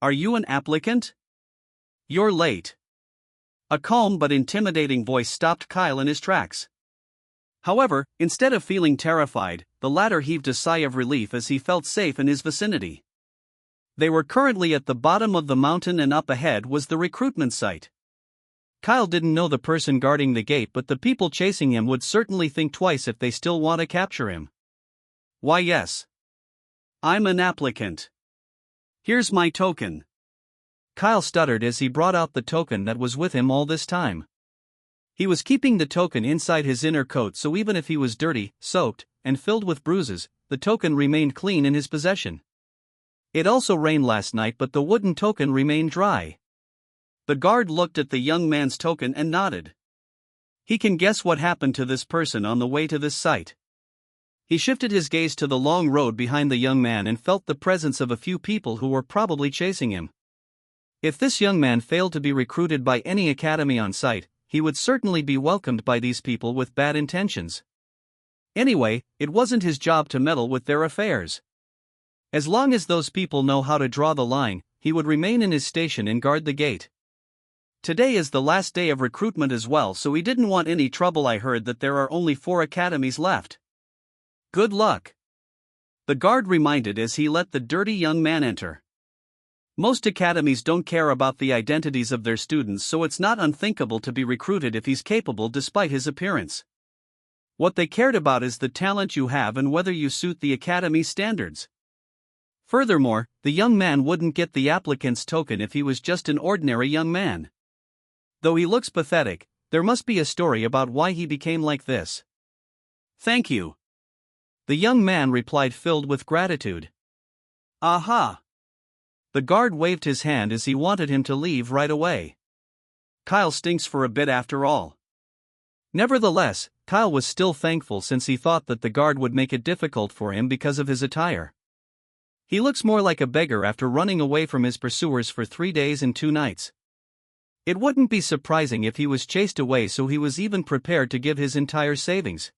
Are you an applicant? You're late. A calm but intimidating voice stopped Kyle in his tracks. However, instead of feeling terrified, the latter heaved a sigh of relief as he felt safe in his vicinity. They were currently at the bottom of the mountain and up ahead was the recruitment site. Kyle didn't know the person guarding the gate, but the people chasing him would certainly think twice if they still want to capture him. Why yes. I'm an applicant. Here's my token. Kyle stuttered as he brought out the token that was with him all this time. He was keeping the token inside his inner coat, so even if he was dirty, soaked, and filled with bruises, the token remained clean in his possession. It also rained last night, but the wooden token remained dry. The guard looked at the young man's token and nodded. He can guess what happened to this person on the way to this site. He shifted his gaze to the long road behind the young man and felt the presence of a few people who were probably chasing him. If this young man failed to be recruited by any academy on site, he would certainly be welcomed by these people with bad intentions. Anyway, it wasn't his job to meddle with their affairs. As long as those people know how to draw the line, he would remain in his station and guard the gate. Today is the last day of recruitment as well, so he didn't want any trouble. I heard that there are only 4 academies left. Good luck. The guard reminded as he let the dirty young man enter. Most academies don't care about the identities of their students, so it's not unthinkable to be recruited if he's capable despite his appearance. What they cared about is the talent you have and whether you suit the academy's standards. Furthermore, the young man wouldn't get the applicant's token if he was just an ordinary young man. Though he looks pathetic, there must be a story about why he became like this. Thank you. The young man replied, filled with gratitude. Aha! The guard waved his hand as he wanted him to leave right away. Kyle stinks for a bit after all. Nevertheless, Kyle was still thankful since he thought that the guard would make it difficult for him because of his attire. He looks more like a beggar after running away from his pursuers for 3 days and 2 nights. It wouldn't be surprising if he was chased away, so he was even prepared to give his entire savings.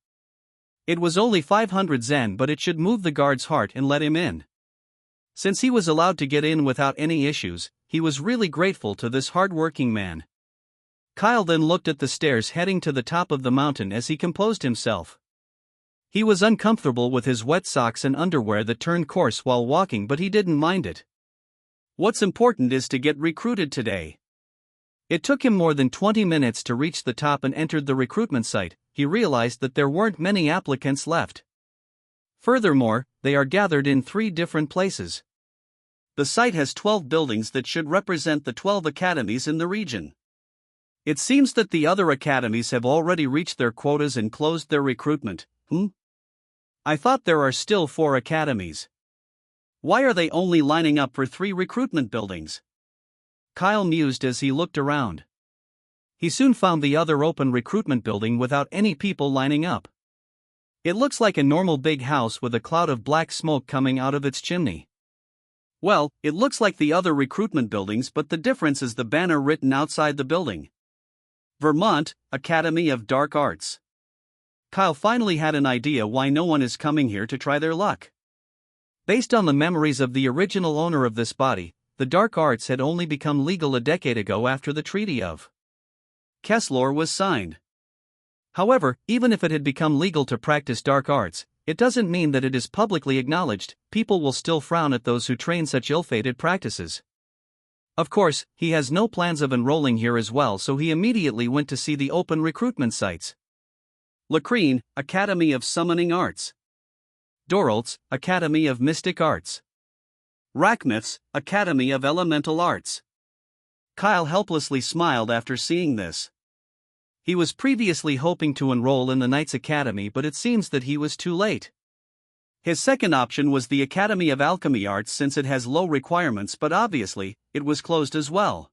It was only 500 Zen, but it should move the guard's heart and let him in. Since he was allowed to get in without any issues, he was really grateful to this hard-working man. Kyle then looked at the stairs heading to the top of the mountain as he composed himself. He was uncomfortable with his wet socks and underwear that turned coarse while walking, but he didn't mind it. What's important is to get recruited today. It took him more than 20 minutes to reach the top and entered the recruitment site. He realized that there weren't many applicants left. Furthermore, they are gathered in 3 different places. The site has 12 buildings that should represent the 12 academies in the region. It seems that the other academies have already reached their quotas and closed their recruitment. I thought there are still 4 academies. Why are they only lining up for 3 recruitment buildings? Kyle mused as he looked around. He soon found the other open recruitment building without any people lining up. It looks like a normal big house with a cloud of black smoke coming out of its chimney. Well, it looks like the other recruitment buildings, but the difference is the banner written outside the building. Vermont, Academy of Dark Arts. Kyle finally had an idea why no one is coming here to try their luck. Based on the memories of the original owner of this body, the dark arts had only become legal a decade ago after the Treaty of Kessler was signed. However, even if it had become legal to practice dark arts, it doesn't mean that it is publicly acknowledged. People will still frown at those who train such ill-fated practices. Of course, he has no plans of enrolling here as well, so he immediately went to see the open recruitment sites. Lacrine, Academy of Summoning Arts. Doraltz, Academy of Mystic Arts. Rackmith's, Academy of Elemental Arts. Kyle helplessly smiled after seeing this. He was previously hoping to enroll in the Knights Academy, but it seems that he was too late. His second option was the Academy of Alchemy Arts, since it has low requirements, but obviously, it was closed as well.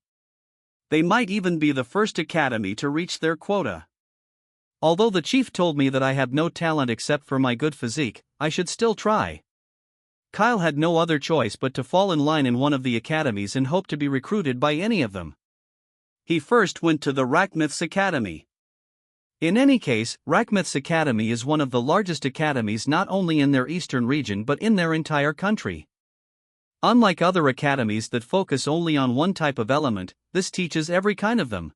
They might even be the first academy to reach their quota. Although the chief told me that I have no talent except for my good physique, I should still try. Kyle had no other choice but to fall in line in one of the academies and hope to be recruited by any of them. He first went to the Rackmith's Academy. In any case, Rackmith's Academy is one of the largest academies not only in their eastern region but in their entire country. Unlike other academies that focus only on one type of element, this teaches every kind of them.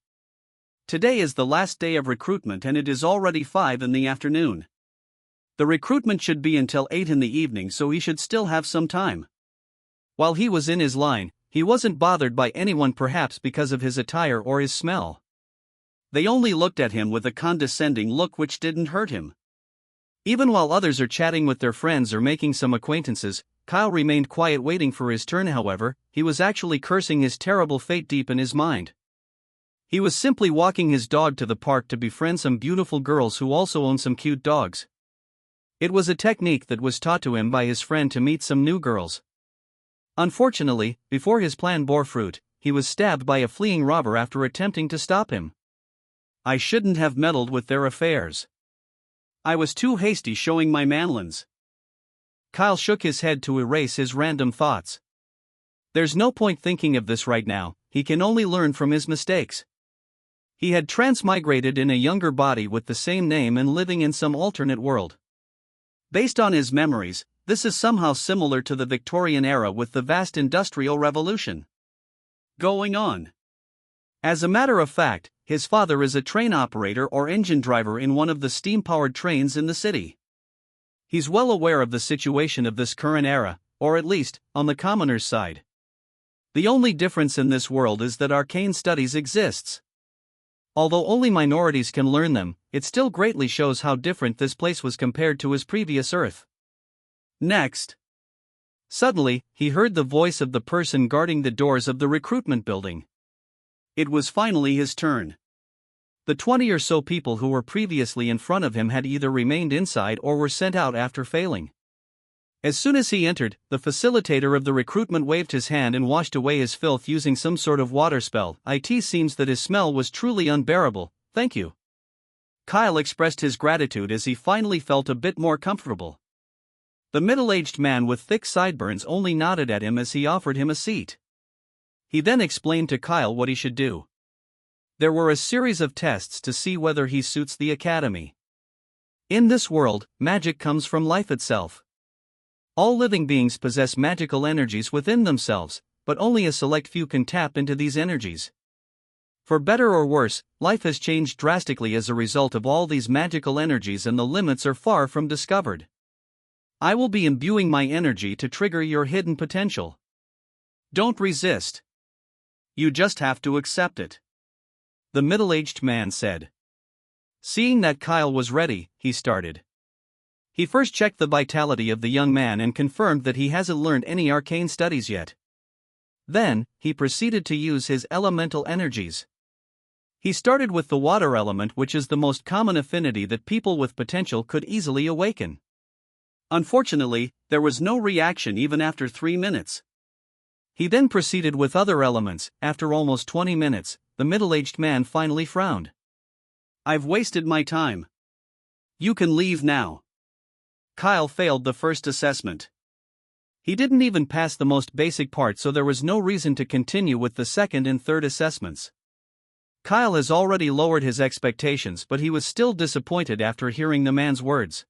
Today is the last day of recruitment and it is already 5 in the afternoon. The recruitment should be until 8 in the evening, so he should still have some time. While he was in his line, he wasn't bothered by anyone, perhaps because of his attire or his smell. They only looked at him with a condescending look which didn't hurt him. Even while others are chatting with their friends or making some acquaintances, Kyle remained quiet waiting for his turn. However, he was actually cursing his terrible fate deep in his mind. He was simply walking his dog to the park to befriend some beautiful girls who also own some cute dogs. It was a technique that was taught to him by his friend to meet some new girls. Unfortunately, before his plan bore fruit, he was stabbed by a fleeing robber after attempting to stop him. I shouldn't have meddled with their affairs. I was too hasty showing my manlins. Kyle shook his head to erase his random thoughts. There's no point thinking of this right now, he can only learn from his mistakes. He had transmigrated in a younger body with the same name and living in some alternate world. Based on his memories, this is somehow similar to the Victorian era with the vast industrial revolution going on. As a matter of fact, his father is a train operator or engine driver in one of the steam-powered trains in the city. He's well aware of the situation of this current era, or at least, on the commoner's side. The only difference in this world is that arcane studies exists. Although only minorities can learn them, it still greatly shows how different this place was compared to his previous Earth. Next. Suddenly, he heard the voice of the person guarding the doors of the recruitment building. It was finally his turn. The 20 or so people who were previously in front of him had either remained inside or were sent out after failing. As soon as he entered, the facilitator of the recruitment waved his hand and washed away his filth using some sort of water spell. It seems that his smell was truly unbearable, thank you. Kyle expressed his gratitude as he finally felt a bit more comfortable. The middle-aged man with thick sideburns only nodded at him as he offered him a seat. He then explained to Kyle what he should do. There were a series of tests to see whether he suits the academy. In this world, magic comes from life itself. All living beings possess magical energies within themselves, but only a select few can tap into these energies. For better or worse, life has changed drastically as a result of all these magical energies, and the limits are far from discovered. I will be imbuing my energy to trigger your hidden potential. Don't resist. You just have to accept it. The middle-aged man said. Seeing that Kyle was ready, he started. He first checked the vitality of the young man and confirmed that he hasn't learned any arcane studies yet. Then, he proceeded to use his elemental energies. He started with the water element, which is the most common affinity that people with potential could easily awaken. Unfortunately, there was no reaction even after 3 minutes. He then proceeded with other elements. After almost 20 minutes, the middle-aged man finally frowned. I've wasted my time. You can leave now. Kyle failed the first assessment. He didn't even pass the most basic part, so there was no reason to continue with the second and third assessments. Kyle has already lowered his expectations, but he was still disappointed after hearing the man's words.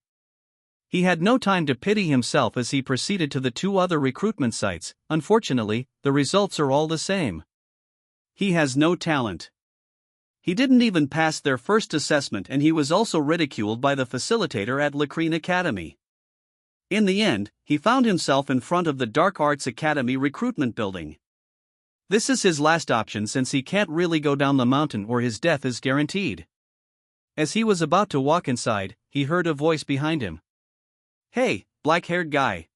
He had no time to pity himself as he proceeded to the 2 other recruitment sites. Unfortunately, the results are all the same. He has no talent. He didn't even pass their first assessment, and he was also ridiculed by the facilitator at Arcain Academy. In the end, he found himself in front of the Dark Arts Academy recruitment building. This is his last option since he can't really go down the mountain or his death is guaranteed. As he was about to walk inside, he heard a voice behind him. Hey, black-haired guy.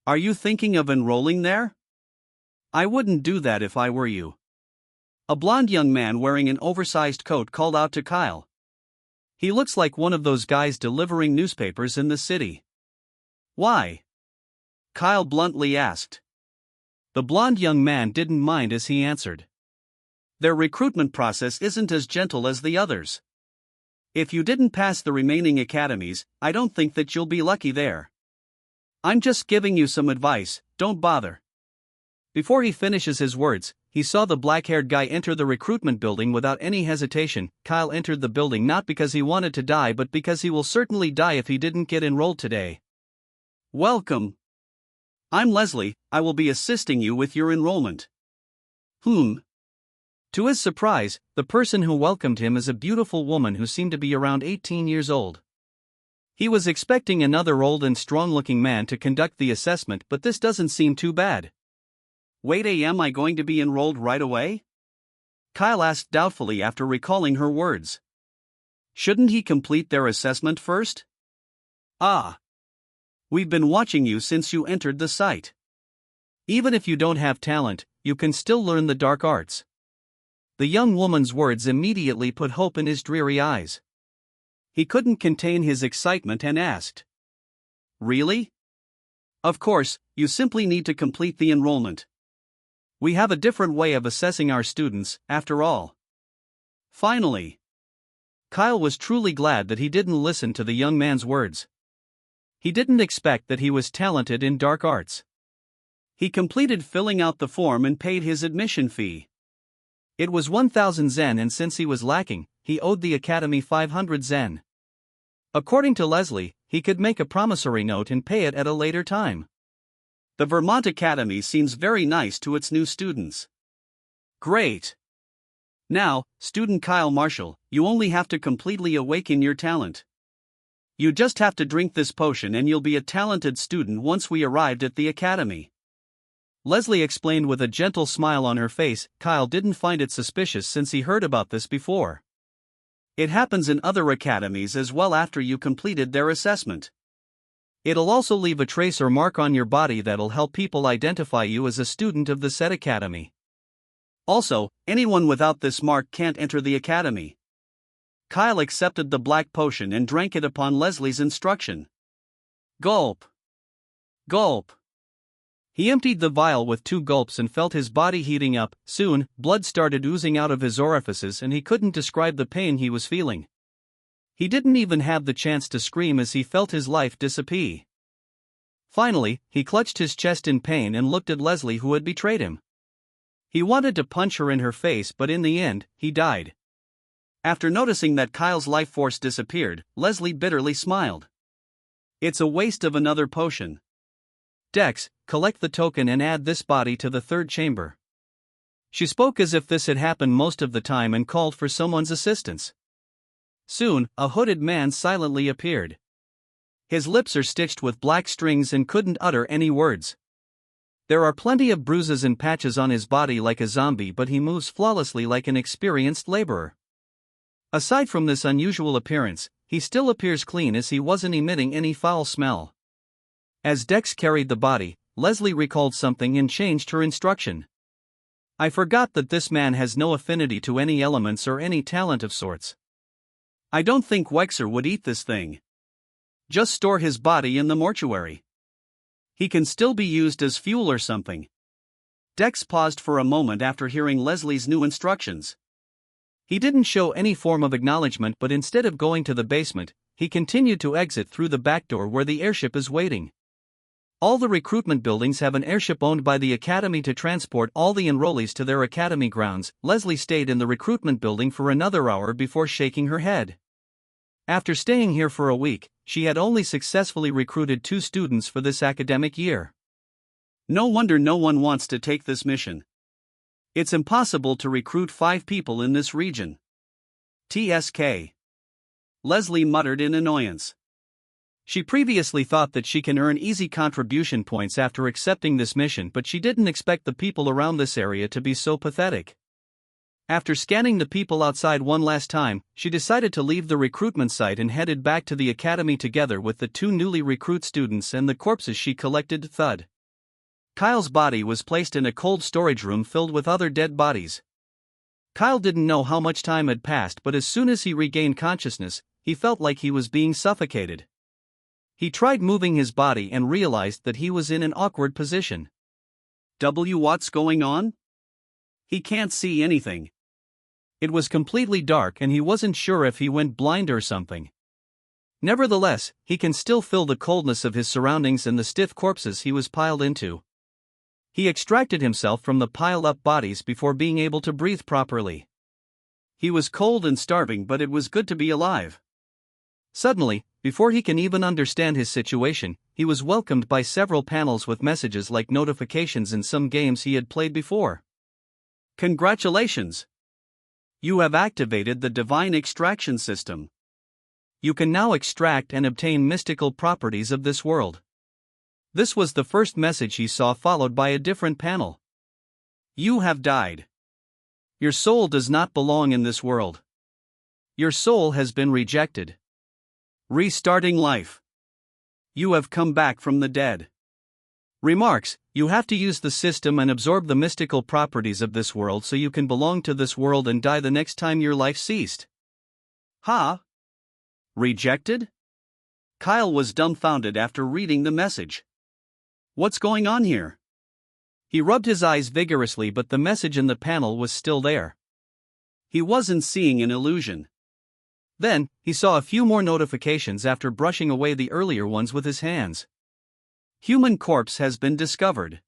Are you thinking of enrolling there? I wouldn't do that if I were you. A blond young man wearing an oversized coat called out to Kyle. He looks like one of those guys delivering newspapers in the city. Why? Kyle bluntly asked. The blond young man didn't mind as he answered. Their recruitment process isn't as gentle as the others. If you didn't pass the remaining academies, I don't think that you'll be lucky there. I'm just giving you some advice, don't bother. Before he finishes his words, he saw the black-haired guy enter the recruitment building without any hesitation. Kyle entered the building not because he wanted to die but because he will certainly die if he didn't get enrolled today. Welcome. I'm Leslie, I will be assisting you with your enrollment. To his surprise, the person who welcomed him is a beautiful woman who seemed to be around 18 years old. He was expecting another old and strong-looking man to conduct the assessment, but this doesn't seem too bad. Wait, am I going to be enrolled right away? Kyle asked doubtfully after recalling her words. Shouldn't he complete their assessment first? We've been watching you since you entered the site. Even if you don't have talent, you can still learn the dark arts. The young woman's words immediately put hope in his dreary eyes. He couldn't contain his excitement and asked, Really? Of course, you simply need to complete the enrollment. We have a different way of assessing our students, after all. Finally. Kyle was truly glad that he didn't listen to the young man's words. He didn't expect that he was talented in dark arts. He completed filling out the form and paid his admission fee. It was 1,000 Zen, and since he was lacking, he owed the academy 500 Zen. According to Leslie, he could make a promissory note and pay it at a later time. The Vermont Academy seems very nice to its new students. Great! Now, student Kyle Marshall, you only have to completely awaken your talent. You just have to drink this potion and you'll be a talented student once we arrived at the academy. Leslie explained with a gentle smile on her face. Kyle didn't find it suspicious since he heard about this before. It happens in other academies as well after you completed their assessment. It'll also leave a trace or mark on your body that'll help people identify you as a student of the said academy. Also, anyone without this mark can't enter the academy. Kyle accepted the black potion and drank it upon Leslie's instruction. Gulp. Gulp. He emptied the vial with 2 gulps and felt his body heating up. Soon, blood started oozing out of his orifices and he couldn't describe the pain he was feeling. He didn't even have the chance to scream as he felt his life disappear. Finally, he clutched his chest in pain and looked at Leslie, who had betrayed him. He wanted to punch her in her face, but in the end, he died. After noticing that Kyle's life force disappeared, Leslie bitterly smiled. It's a waste of another potion. Dex, collect the token and add this body to the 3rd chamber. She spoke as if this had happened most of the time and called for someone's assistance. Soon, a hooded man silently appeared. His lips are stitched with black strings and couldn't utter any words. There are plenty of bruises and patches on his body like a zombie, but he moves flawlessly like an experienced laborer. Aside from this unusual appearance, he still appears clean as he wasn't emitting any foul smell. As Dex carried the body, Leslie recalled something and changed her instruction. I forgot that this man has no affinity to any elements or any talent of sorts. I don't think Wexer would eat this thing. Just store his body in the mortuary. He can still be used as fuel or something. Dex paused for a moment after hearing Leslie's new instructions. He didn't show any form of acknowledgement, but instead of going to the basement, he continued to exit through the back door where the airship is waiting. All the recruitment buildings have an airship owned by the academy to transport all the enrollees to their academy grounds. Leslie stayed in the recruitment building for another hour before shaking her head. After staying here for a week, she had only successfully recruited 2 students for this academic year. No wonder no one wants to take this mission. It's impossible to recruit 5 people in this region. TSK. Leslie muttered in annoyance. She previously thought that she can earn easy contribution points after accepting this mission, but she didn't expect the people around this area to be so pathetic. After scanning the people outside one last time, she decided to leave the recruitment site and headed back to the academy together with the 2 newly recruit students and the corpses she collected. Thud. Kyle's body was placed in a cold storage room filled with other dead bodies. Kyle didn't know how much time had passed, but as soon as he regained consciousness, he felt like he was being suffocated. He tried moving his body and realized that he was in an awkward position. What's going on? He can't see anything. It was completely dark and he wasn't sure if he went blind or something. Nevertheless, he can still feel the coldness of his surroundings and the stiff corpses he was piled into. He extracted himself from the piled-up bodies before being able to breathe properly. He was cold and starving, but it was good to be alive. Suddenly, before he can even understand his situation, he was welcomed by several panels with messages like notifications in some games he had played before. Congratulations! You have activated the Divine Extraction System. You can now extract and obtain mystical properties of this world. This was the first message he saw, followed by a different panel. You have died. Your soul does not belong in this world. Your soul has been rejected. Restarting life. You have come back from the dead. Remarks: you have to use the system and absorb the mystical properties of this world so you can belong to this world and die the next time your life ceased. Huh? Rejected? Kyle was dumbfounded after reading the message. What's going on here? He rubbed his eyes vigorously, but the message in the panel was still there. He wasn't seeing an illusion. Then, he saw a few more notifications after brushing away the earlier ones with his hands. Human corpse has been discovered.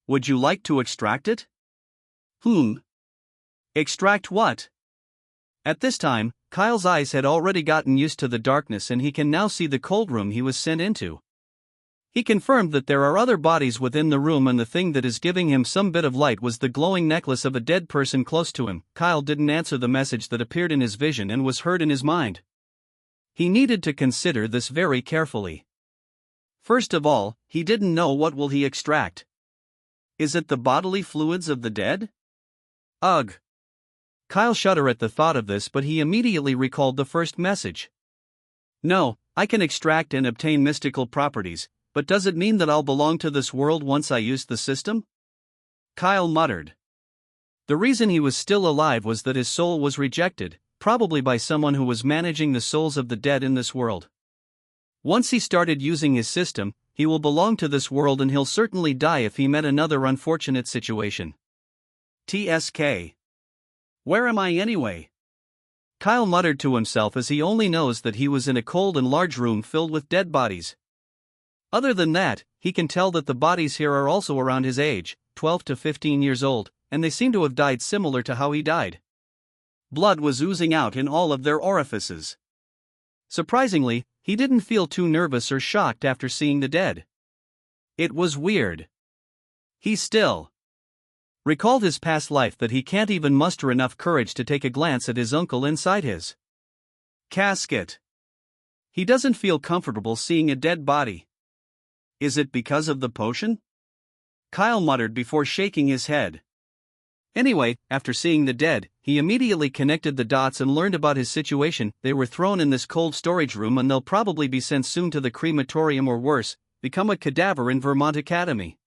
Would you like to extract it? Extract what? At this time, Kyle's eyes had already gotten used to the darkness and he can now see the cold room he was sent into. He confirmed that there are other bodies within the room, and the thing that is giving him some bit of light was the glowing necklace of a dead person close to him. Kyle didn't answer the message that appeared in his vision and was heard in his mind. He needed to consider this very carefully. First of all, he didn't know what will he extract. Is it the bodily fluids of the dead? Ugh. Kyle shuddered at the thought of this, but he immediately recalled the first message. No, I can extract and obtain mystical properties. But does it mean that I'll belong to this world once I use the system? Kyle muttered. The reason he was still alive was that his soul was rejected, probably by someone who was managing the souls of the dead in this world. Once he started using his system, he will belong to this world and he'll certainly die if he met another unfortunate situation. TSK. Where am I anyway? Kyle muttered to himself as he only knows that he was in a cold and large room filled with dead bodies. Other than that, he can tell that the bodies here are also around his age, 12 to 15 years old, and they seem to have died similar to how he died. Blood was oozing out in all of their orifices. Surprisingly, he didn't feel too nervous or shocked after seeing the dead. It was weird. He still recalled his past life that he can't even muster enough courage to take a glance at his uncle inside his casket. He doesn't feel comfortable seeing a dead body. Is it because of the potion? Kyle muttered before shaking his head. Anyway, after seeing the dead, he immediately connected the dots and learned about his situation. They were thrown in this cold storage room and they'll probably be sent soon to the crematorium or worse, become a cadaver in Vermont Academy.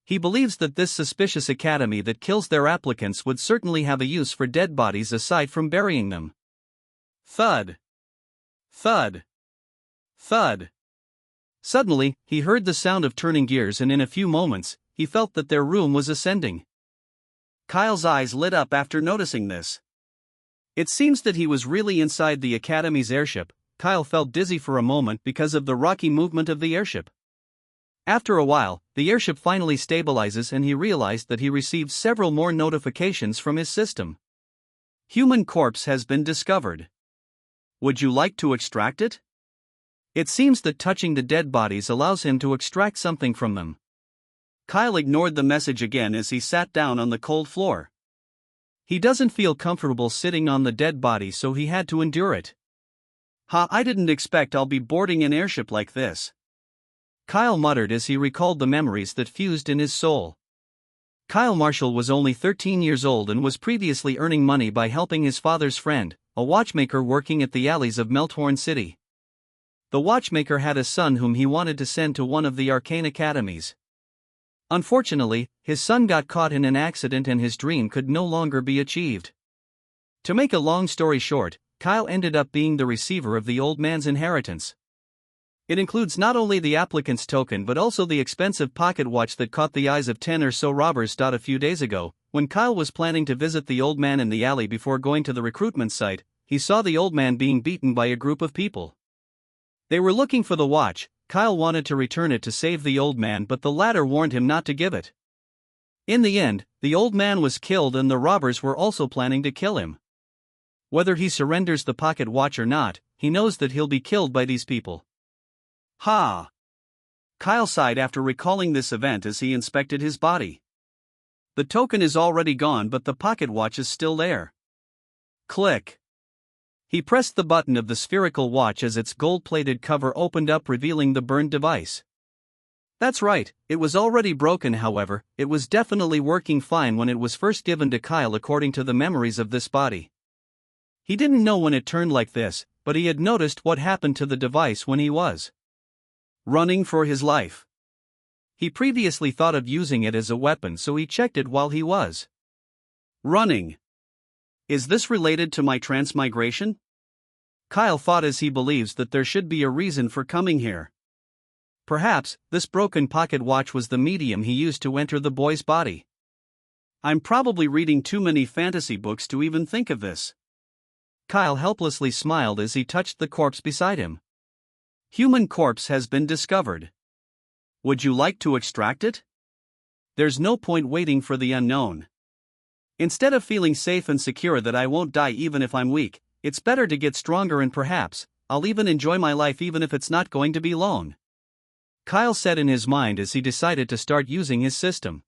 He believes that this suspicious academy that kills their applicants would certainly have a use for dead bodies aside from burying them. Thud. Thud. Thud. Suddenly, he heard the sound of turning gears and in a few moments, he felt that their room was ascending. Kyle's eyes lit up after noticing this. It seems that he was really inside the Academy's airship. Kyle felt dizzy for a moment because of the rocky movement of the airship. After a while, the airship finally stabilizes and he realized that he received several more notifications from his system. Human corpse has been discovered. Would you like to extract it? It seems that touching the dead bodies allows him to extract something from them. Kyle ignored the message again as he sat down on the cold floor. He doesn't feel comfortable sitting on the dead body, so he had to endure it. I didn't expect I'll be boarding an airship like this. Kyle muttered as he recalled the memories that fused in his soul. Kyle Marshall was only 13 years old and was previously earning money by helping his father's friend, a watchmaker working at the alleys of Melthorn City. The watchmaker had a son whom he wanted to send to one of the arcane academies. Unfortunately, his son got caught in an accident and his dream could no longer be achieved. To make a long story short, Kyle ended up being the receiver of the old man's inheritance. It includes not only the applicant's token but also the expensive pocket watch that caught the eyes of 10 or so robbers. A few days ago, when Kyle was planning to visit the old man in the alley before going to the recruitment site, he saw the old man being beaten by a group of people. They were looking for the watch. Kyle wanted to return it to save the old man, but the latter warned him not to give it. In the end, the old man was killed and the robbers were also planning to kill him. Whether he surrenders the pocket watch or not, he knows that he'll be killed by these people. Ha! Kyle sighed after recalling this event as he inspected his body. The token is already gone, but the pocket watch is still there. Click. He pressed the button of the spherical watch as its gold-plated cover opened up, revealing the burned device. That's right, it was already broken. However, it was definitely working fine when it was first given to Kyle according to the memories of this body. He didn't know when it turned like this, but he had noticed what happened to the device when he was running for his life. He previously thought of using it as a weapon, so he checked it while he was running. Is this related to my transmigration? Kyle thought as he believes that there should be a reason for coming here. Perhaps, this broken pocket watch was the medium he used to enter the boy's body. I'm probably reading too many fantasy books to even think of this. Kyle helplessly smiled as he touched the corpse beside him. Human corpse has been discovered. Would you like to extract it? There's no point waiting for the unknown. Instead of feeling safe and secure that I won't die even if I'm weak, it's better to get stronger, and perhaps I'll even enjoy my life even if it's not going to be long. Kyle said in his mind as he decided to start using his system.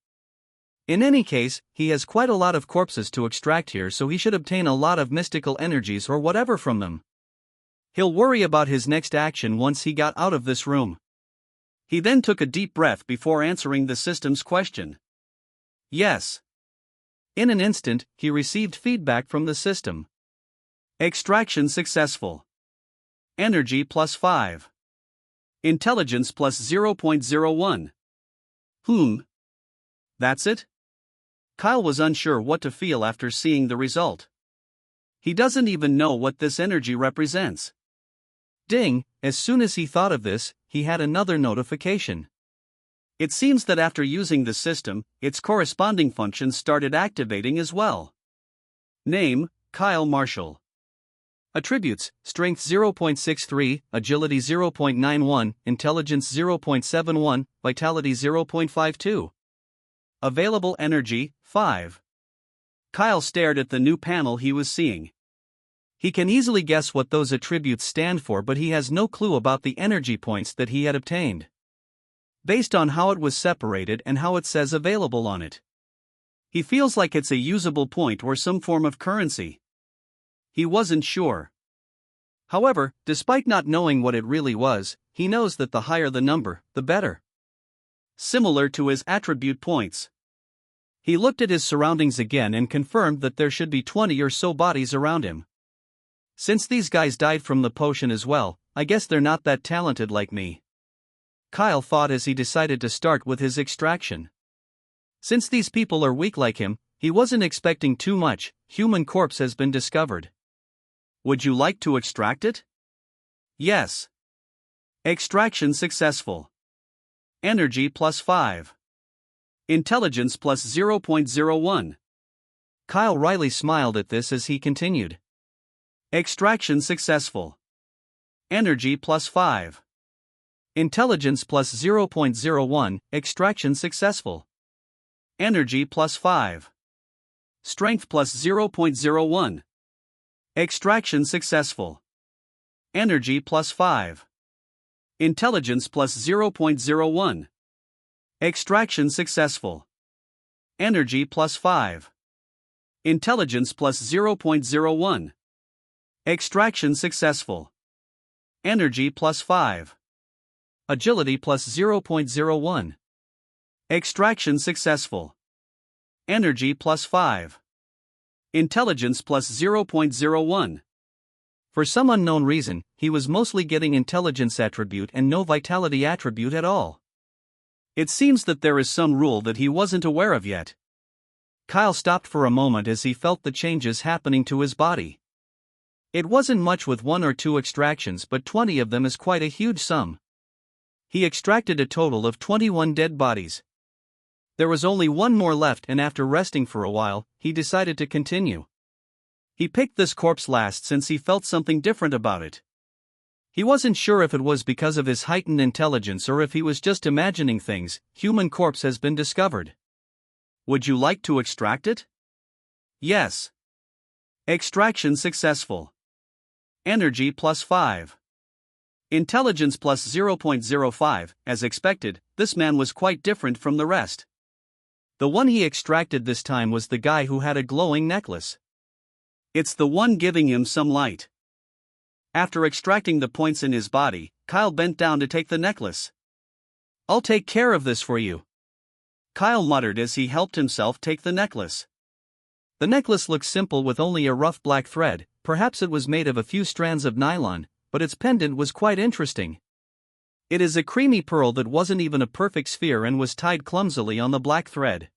In any case, he has quite a lot of corpses to extract here, so he should obtain a lot of mystical energies or whatever from them. He'll worry about his next action once he got out of this room. He then took a deep breath before answering the system's question. Yes. In an instant, he received feedback from the system. Extraction successful. Energy +5. Intelligence +0.01. That's it? Kyle was unsure what to feel after seeing the result. He doesn't even know what this energy represents. Ding! As soon as he thought of this, he had another notification. It seems that after using the system, its corresponding functions started activating as well. Name, Kyle Marshall. Attributes, Strength 0.63, Agility 0.91, Intelligence 0.71, Vitality 0.52. Available energy, 5. Kyle stared at the new panel he was seeing. He can easily guess what those attributes stand for, but he has no clue about the energy points that he had obtained. Based on how it was separated and how it says available on it, he feels like it's a usable point or some form of currency. He wasn't sure. However, despite not knowing what it really was, he knows that the higher the number, the better. Similar to his attribute points. He looked at his surroundings again and confirmed that there should be 20 or so bodies around him. Since these guys died from the potion as well, I guess they're not that talented like me. Kyle thought as he decided to start with his extraction. Since these people are weak like him, he wasn't expecting too much. Human corpse has been discovered. Would you like to extract it? Yes. Extraction successful. Energy +5. Intelligence +0.01. Kyle wryly smiled at this as he continued. Extraction successful. Energy +5. Intelligence +0.01. Extraction successful. Energy +5. Strength +0.01. Extraction successful. Energy +5. Intelligence +0.01. Extraction successful. Energy +5. Intelligence +0.01. Extraction successful. Energy +5. Agility +0.01. Extraction successful. Energy +5. Intelligence +0.01. For some unknown reason, he was mostly getting intelligence attribute and no vitality attribute at all. It seems that there is some rule that he wasn't aware of yet. Kyle stopped for a moment as he felt the changes happening to his body. It wasn't much with 1 or 2 extractions, but 20 of them is quite a huge sum. He extracted a total of 21 dead bodies. There was only one more left, and after resting for a while, he decided to continue. He picked this corpse last since he felt something different about it. He wasn't sure if it was because of his heightened intelligence or if he was just imagining things. Human corpse has been discovered. Would you like to extract it? Yes. Extraction successful. Energy plus 5. Intelligence plus 0.05. As expected, this man was quite different from the rest. The one he extracted this time was the guy who had a glowing necklace. It's the one giving him some light. After extracting the points in his body, Kyle bent down to take the necklace. "I'll take care of this for you," Kyle muttered as he helped himself take the necklace. The necklace looked simple with only a rough black thread. Perhaps it was made of a few strands of nylon, but its pendant was quite interesting. It is a creamy pearl that wasn't even a perfect sphere and was tied clumsily on the black thread.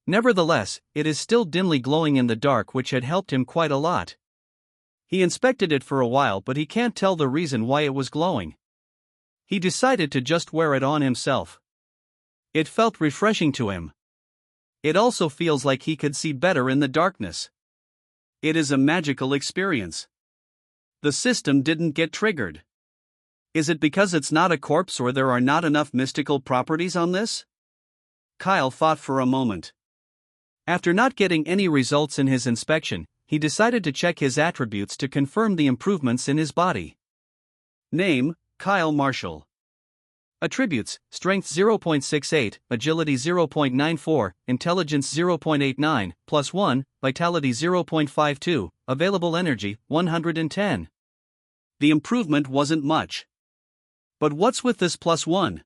Nevertheless, it is still dimly glowing in the dark, which had helped him quite a lot. He inspected it for a while, but he can't tell the reason why it was glowing. He decided to just wear it on himself. It felt refreshing to him. It also feels like he could see better in the darkness. It is a magical experience. The system didn't get triggered. Is it because it's not a corpse or there are not enough mystical properties on this? Kyle thought for a moment. After not getting any results in his inspection, he decided to check his attributes to confirm the improvements in his body. Name: Kyle Marshall. Attributes: Strength 0.68, Agility 0.94, Intelligence 0.89, plus 1, Vitality 0.52, Available Energy 110. The improvement wasn't much. But what's with this plus 1?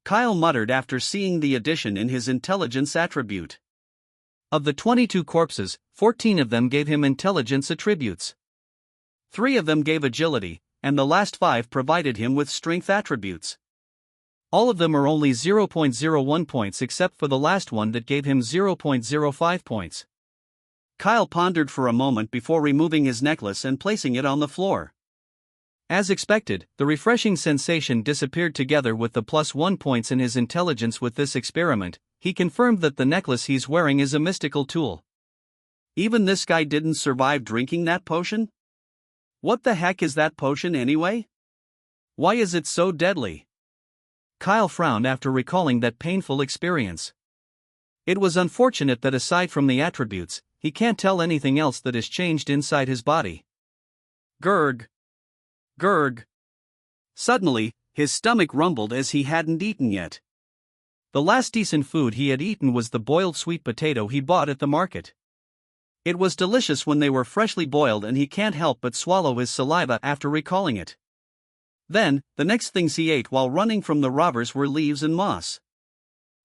Kyle muttered after seeing the addition in his intelligence attribute. Of the 22 corpses, 14 of them gave him intelligence attributes. 3 of them gave agility, and the last 5 provided him with strength attributes. All of them are only 0.01 points except for the last one that gave him 0.05 points. Kyle pondered for a moment before removing his necklace and placing it on the floor. As expected, the refreshing sensation disappeared together with the plus 1 points in his intelligence. With this experiment, he confirmed that the necklace he's wearing is a mystical tool. Even this guy didn't survive drinking that potion? What the heck is that potion anyway? Why is it so deadly? Kyle frowned after recalling that painful experience. It was unfortunate that aside from the attributes, he can't tell anything else that has changed inside his body. Gurg. Gurg. Suddenly, his stomach rumbled as he hadn't eaten yet. The last decent food he had eaten was the boiled sweet potato he bought at the market. It was delicious when they were freshly boiled, and he can't help but swallow his saliva after recalling it. Then, the next things he ate while running from the robbers were leaves and moss.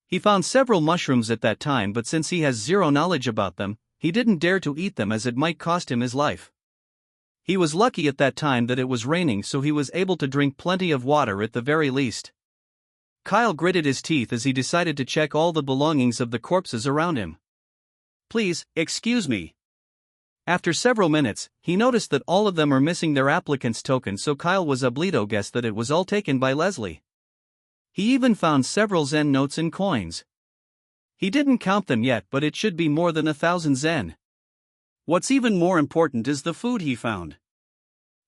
He found several mushrooms at that time, but since he has zero knowledge about them, he didn't dare to eat them as it might cost him his life. He was lucky at that time that it was raining, so he was able to drink plenty of water at the very least. Kyle gritted his teeth as he decided to check all the belongings of the corpses around him. "Please, excuse me." After several minutes, he noticed that all of them are missing their applicant's token, so Kyle was able to guess that it was all taken by Leslie. He even found several Zen notes and coins. He didn't count them yet, but it should be more than 1,000 Zen. What's even more important is the food he found.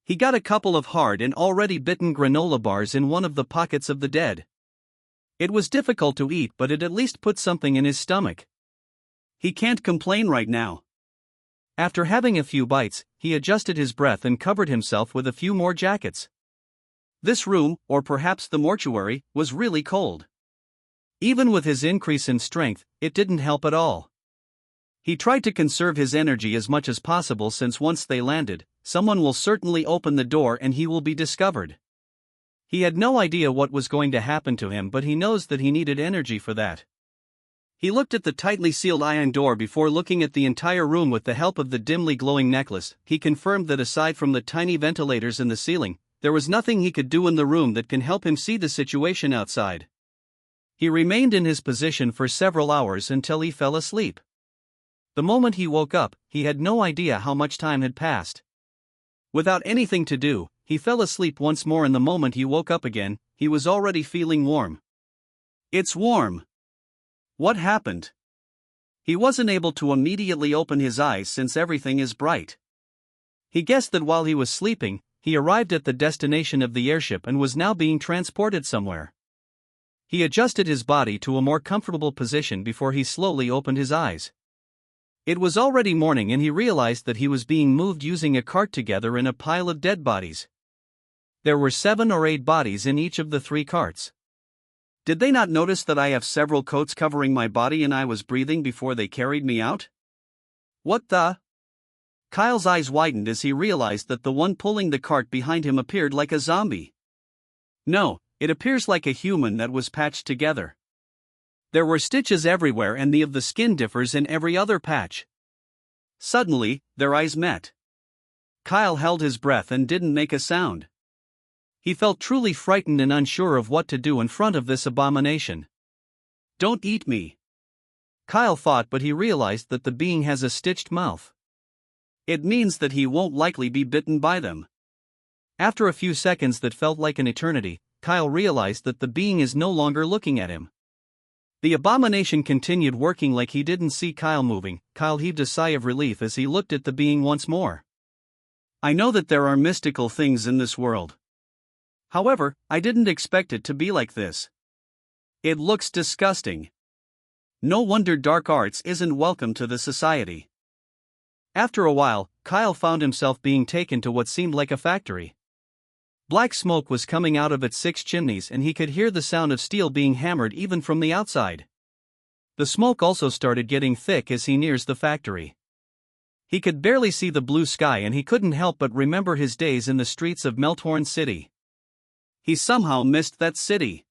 He got a couple of hard and already bitten granola bars in one of the pockets of the dead. It was difficult to eat, but it at least put something in his stomach. He can't complain right now. After having a few bites, he adjusted his breath and covered himself with a few more jackets. This room, or perhaps the mortuary, was really cold. Even with his increase in strength, it didn't help at all. He tried to conserve his energy as much as possible, since once they landed, someone will certainly open the door and he will be discovered. He had no idea what was going to happen to him, but he knows that he needed energy for that. He looked at the tightly sealed iron door before looking at the entire room. With the help of the dimly glowing necklace, he confirmed that aside from the tiny ventilators in the ceiling, there was nothing he could do in the room that can help him see the situation outside. He remained in his position for several hours until he fell asleep. The moment he woke up, he had no idea how much time had passed. Without anything to do, he fell asleep once more, and the moment he woke up again, he was already feeling warm. It's warm. What happened? He wasn't able to immediately open his eyes since everything is bright. He guessed that while he was sleeping, he arrived at the destination of the airship and was now being transported somewhere. He adjusted his body to a more comfortable position before he slowly opened his eyes. It was already morning and he realized that he was being moved using a cart together in a pile of dead bodies. There were 7 or 8 bodies in each of the 3 carts. Did they not notice that I have several coats covering my body and I was breathing before they carried me out? What the? Kyle's eyes widened as he realized that the one pulling the cart behind him appeared like a zombie. No, it appears like a human that was patched together. There were stitches everywhere and the of the skin differs in every other patch. Suddenly, their eyes met. Kyle held his breath and didn't make a sound. He felt truly frightened and unsure of what to do in front of this abomination. Don't eat me, Kyle thought, but he realized that the being has a stitched mouth. It means that he won't likely be bitten by them. After a few seconds that felt like an eternity, Kyle realized that the being is no longer looking at him. The abomination continued working like he didn't see Kyle moving. Kyle heaved a sigh of relief as he looked at the being once more. I know that there are mystical things in this world. However, I didn't expect it to be like this. It looks disgusting. No wonder dark arts isn't welcome to the society. After a while, Kyle found himself being taken to what seemed like a factory. Black smoke was coming out of its 6 chimneys and he could hear the sound of steel being hammered even from the outside. The smoke also started getting thick as he nears the factory. He could barely see the blue sky and he couldn't help but remember his days in the streets of Melthorn City. He somehow missed that city.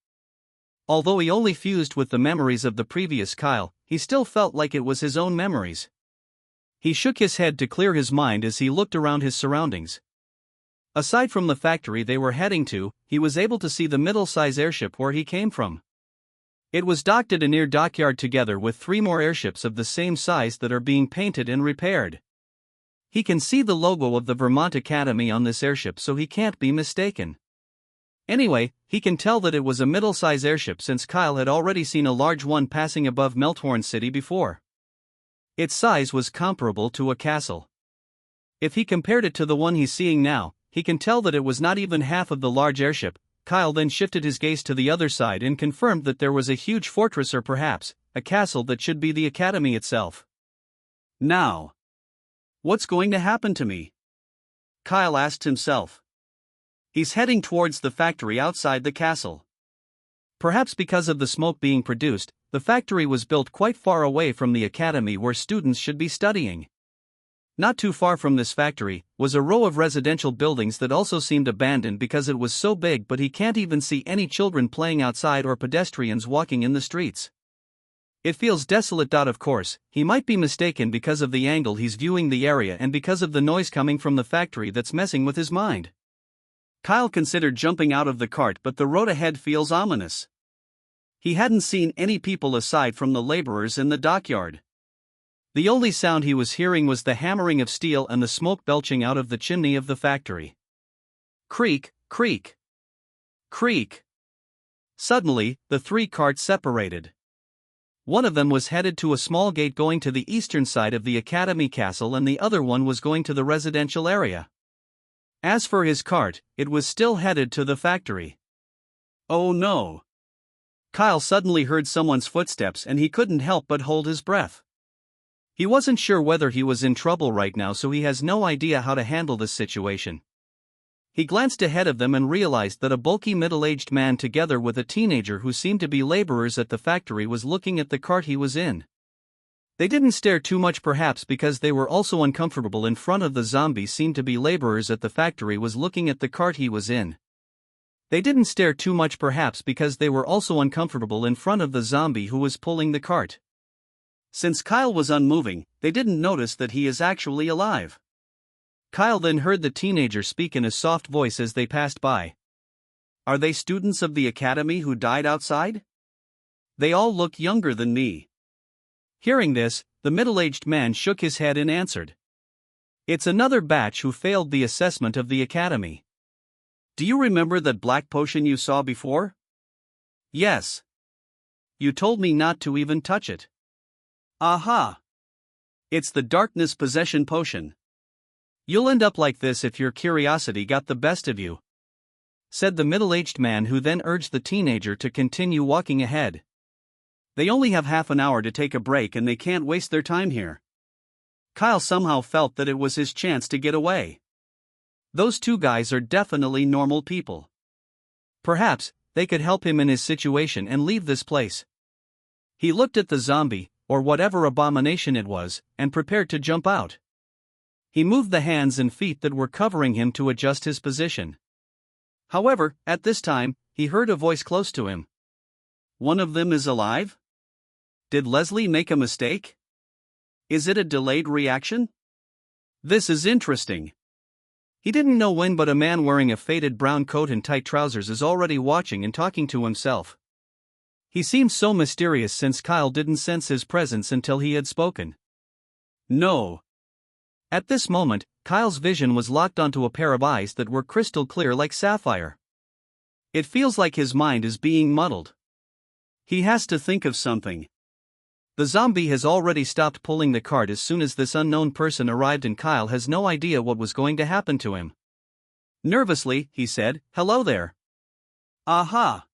Although he only fused with the memories of the previous Kyle, he still felt like it was his own memories. He shook his head to clear his mind as he looked around his surroundings. Aside from the factory they were heading to, he was able to see the middle-size airship where he came from. It was docked at a near dockyard together with 3 more airships of the same size that are being painted and repaired. He can see the logo of the Vermont Academy on this airship, so he can't be mistaken. Anyway, he can tell that it was a middle-size airship since Kyle had already seen a large one passing above Melthorn City before. Its size was comparable to a castle. If he compared it to the one he's seeing now, he can tell that it was not even half of the large airship. Kyle then shifted his gaze to the other side and confirmed that there was a huge fortress or perhaps a castle that should be the academy itself. Now, what's going to happen to me? Kyle asked himself. He's heading towards the factory outside the castle. Perhaps because of the smoke being produced, the factory was built quite far away from the academy where students should be studying. Not too far from this factory was a row of residential buildings that also seemed abandoned because it was so big, but he can't even see any children playing outside or pedestrians walking in the streets. It feels desolate. Of course, he might be mistaken because of the angle he's viewing the area and because of the noise coming from the factory that's messing with his mind. Kyle considered jumping out of the cart, but the road ahead feels ominous. He hadn't seen any people aside from the laborers in the dockyard. The only sound he was hearing was the hammering of steel and the smoke belching out of the chimney of the factory. Creak, creak, creak. Suddenly, the 3 carts separated. One of them was headed to a small gate going to the eastern side of the Academy Castle and the other one was going to the residential area. As for his cart, it was still headed to the factory. Oh no! Kyle suddenly heard someone's footsteps and he couldn't help but hold his breath. He wasn't sure whether he was in trouble right now, so he has no idea how to handle this situation. He glanced ahead of them and realized that a bulky middle-aged man together with a teenager who seemed to be laborers at the factory was looking at the cart he was in. They didn't stare too much, perhaps because they were also uncomfortable in front of the zombie seemed to be laborers at the factory was looking at the cart he was in. They didn't stare too much, perhaps because they were also uncomfortable in front of the zombie who was pulling the cart. Since Kyle was unmoving, they didn't notice that he is actually alive. Kyle then heard the teenager speak in a soft voice as they passed by. Are they students of the academy who died outside? They all look younger than me. Hearing this, the middle-aged man shook his head and answered. It's another batch who failed the assessment of the academy. Do you remember that black potion you saw before? Yes. You told me not to even touch it. Aha! It's the darkness possession potion. You'll end up like this if your curiosity got the best of you, said the middle-aged man, who then urged the teenager to continue walking ahead. They only have half an hour to take a break and they can't waste their time here. Kyle somehow felt that it was his chance to get away. Those two guys are definitely normal people. Perhaps they could help him in his situation and leave this place. He looked at the zombie, or whatever abomination it was, and prepared to jump out. He moved the hands and feet that were covering him to adjust his position. However, at this time, he heard a voice close to him. One of them is alive? Did Leslie make a mistake? Is it a delayed reaction? This is interesting. He didn't know when, but a man wearing a faded brown coat and tight trousers is already watching and talking to himself. He seemed so mysterious since Kyle didn't sense his presence until he had spoken. No. At this moment, Kyle's vision was locked onto a pair of eyes that were crystal clear like sapphire. It feels like his mind is being muddled. He has to think of something. The zombie has already stopped pulling the cart as soon as this unknown person arrived, and Kyle has no idea what was going to happen to him. Nervously, he said, "Hello there." Aha!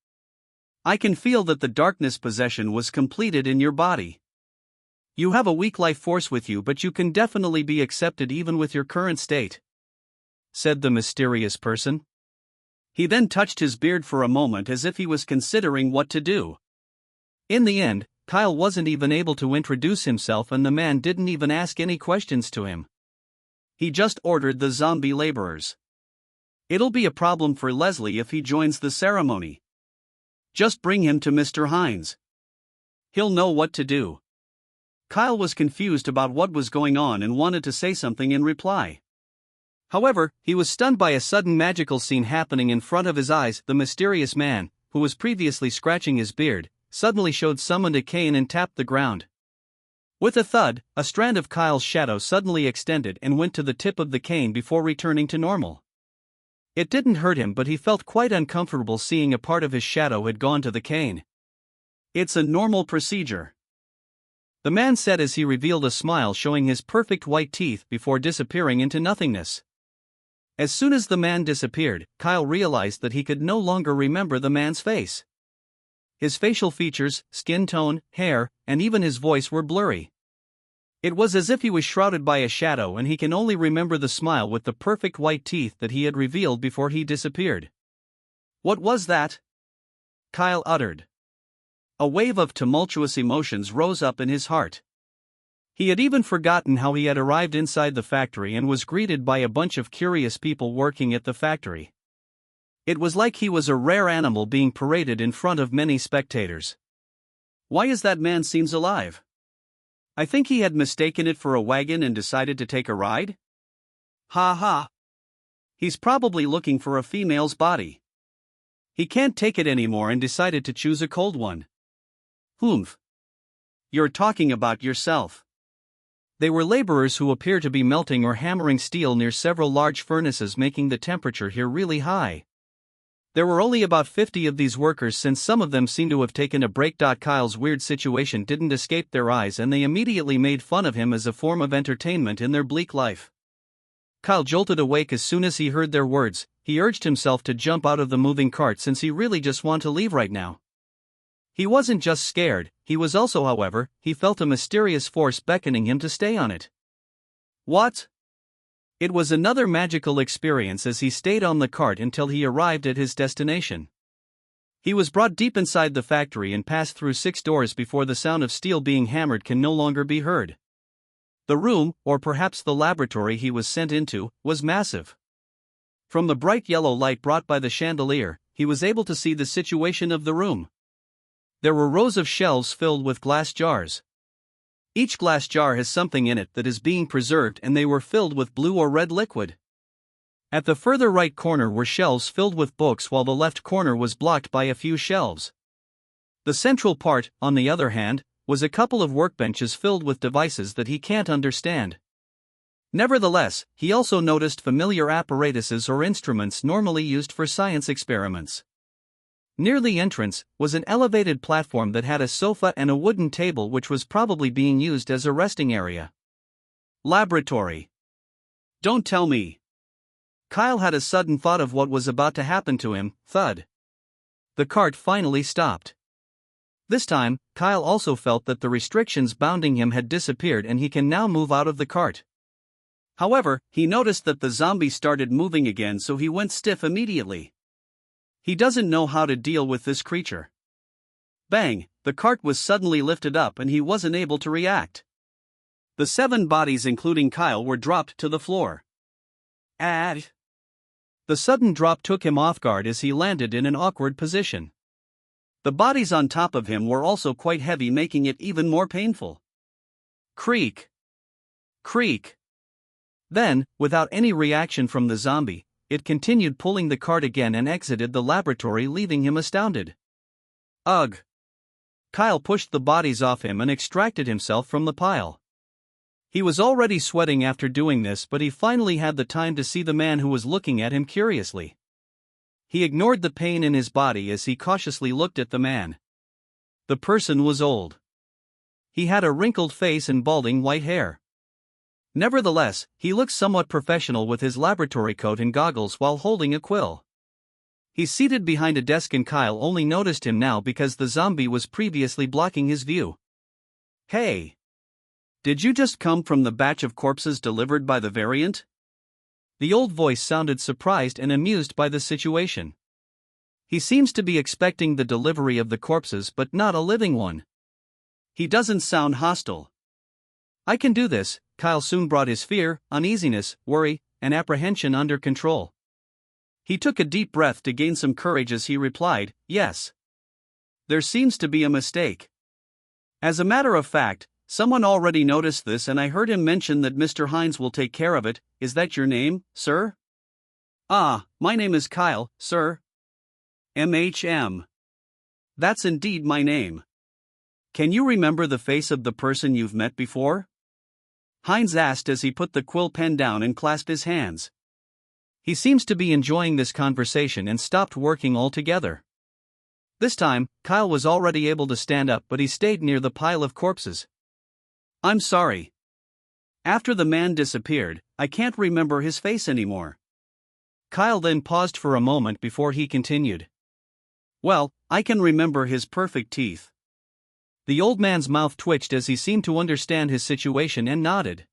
I can feel that the darkness possession was completed in your body. You have a weak life force with you, but you can definitely be accepted even with your current state," said the mysterious person. He then touched his beard for a moment as if he was considering what to do. In the end, Kyle wasn't even able to introduce himself, and the man didn't even ask any questions to him. He just ordered the zombie laborers. It'll be a problem for Leslie if he joins the ceremony. Just bring him to Mr. Hines. He'll know what to do. Kyle was confused about what was going on and wanted to say something in reply. However, he was stunned by a sudden magical scene happening in front of his eyes. The mysterious man, who was previously scratching his beard, suddenly summoned a cane and tapped the ground. With a thud, a strand of Kyle's shadow suddenly extended and went to the tip of the cane before returning to normal. It didn't hurt him, but he felt quite uncomfortable seeing a part of his shadow had gone to the cane. It's a normal procedure, the man said as he revealed a smile showing his perfect white teeth before disappearing into nothingness. As soon as the man disappeared, Kyle realized that he could no longer remember the man's face. His facial features, skin tone, hair, and even his voice were blurry. It was as if he was shrouded by a shadow, and he can only remember the smile with the perfect white teeth that he had revealed before he disappeared. What was that? Kyle uttered. A wave of tumultuous emotions rose up in his heart. He had even forgotten how he had arrived inside the factory and was greeted by a bunch of curious people working at the factory. It was like he was a rare animal being paraded in front of many spectators. Why is that man seems alive? I think he had mistaken it for a wagon and decided to take a ride? Ha ha. He's probably looking for a female's body. He can't take it anymore and decided to choose a cold one. Humph. You're talking about yourself. They were laborers who appear to be melting or hammering steel near several large furnaces, making the temperature here really high. There were only about 50 of these workers, since some of them seemed to have taken a break. Kyle's weird situation didn't escape their eyes, and they immediately made fun of him as a form of entertainment in their bleak life. Kyle jolted awake as soon as he heard their words. He urged himself to jump out of the moving cart since he really just wanted to leave right now. He wasn't just scared, he was also, however, he felt a mysterious force beckoning him to stay on it. What? It was another magical experience as he stayed on the cart until he arrived at his destination. He was brought deep inside the factory and passed through 6 doors before the sound of steel being hammered can no longer be heard. The room, or perhaps the laboratory he was sent into, was massive. From the bright yellow light brought by the chandelier, he was able to see the situation of the room. There were rows of shelves filled with glass jars. Each glass jar has something in it that is being preserved, and they were filled with blue or red liquid. At the further right corner were shelves filled with books, while the left corner was blocked by a few shelves. The central part, on the other hand, was a couple of workbenches filled with devices that he can't understand. Nevertheless, he also noticed familiar apparatuses or instruments normally used for science experiments. Near the entrance was an elevated platform that had a sofa and a wooden table, which was probably being used as a resting area. Laboratory. Don't tell me. Kyle had a sudden thought of what was about to happen to him. Thud. The cart finally stopped. This time, Kyle also felt that the restrictions bounding him had disappeared and he can now move out of the cart. However, he noticed that the zombie started moving again, so he went stiff immediately. He doesn't know how to deal with this creature. Bang! The cart was suddenly lifted up and he wasn't able to react. The 7 bodies including Kyle were dropped to the floor. The sudden drop took him off guard as he landed in an awkward position. The bodies on top of him were also quite heavy, making it even more painful. Creak! Creak! Then, without any reaction from the zombie, it continued pulling the cart again and exited the laboratory, leaving him astounded. Ugh! Kyle pushed the bodies off him and extracted himself from the pile. He was already sweating after doing this, but he finally had the time to see the man who was looking at him curiously. He ignored the pain in his body as he cautiously looked at the man. The person was old. He had a wrinkled face and balding white hair. Nevertheless, he looked somewhat professional with his laboratory coat and goggles while holding a quill. He's seated behind a desk and Kyle only noticed him now because the zombie was previously blocking his view. Hey! Did you just come from the batch of corpses delivered by the variant? The old voice sounded surprised and amused by the situation. He seems to be expecting the delivery of the corpses but not a living one. He doesn't sound hostile. I can do this. Kyle soon brought his fear, uneasiness, worry, and apprehension under control. He took a deep breath to gain some courage as he replied, yes. There seems to be a mistake. As a matter of fact, someone already noticed this and I heard him mention that Mr. Hines will take care of it. Is that your name, sir? Ah, my name is Kyle, sir. MHM. That's indeed my name. Can you remember the face of the person you've met before? Hines asked as he put the quill pen down and clasped his hands. He seems to be enjoying this conversation and stopped working altogether. This time, Kyle was already able to stand up, but he stayed near the pile of corpses. I'm sorry. After the man disappeared, I can't remember his face anymore. Kyle then paused for a moment before he continued. Well, I can remember his perfect teeth. The old man's mouth twitched as he seemed to understand his situation and nodded.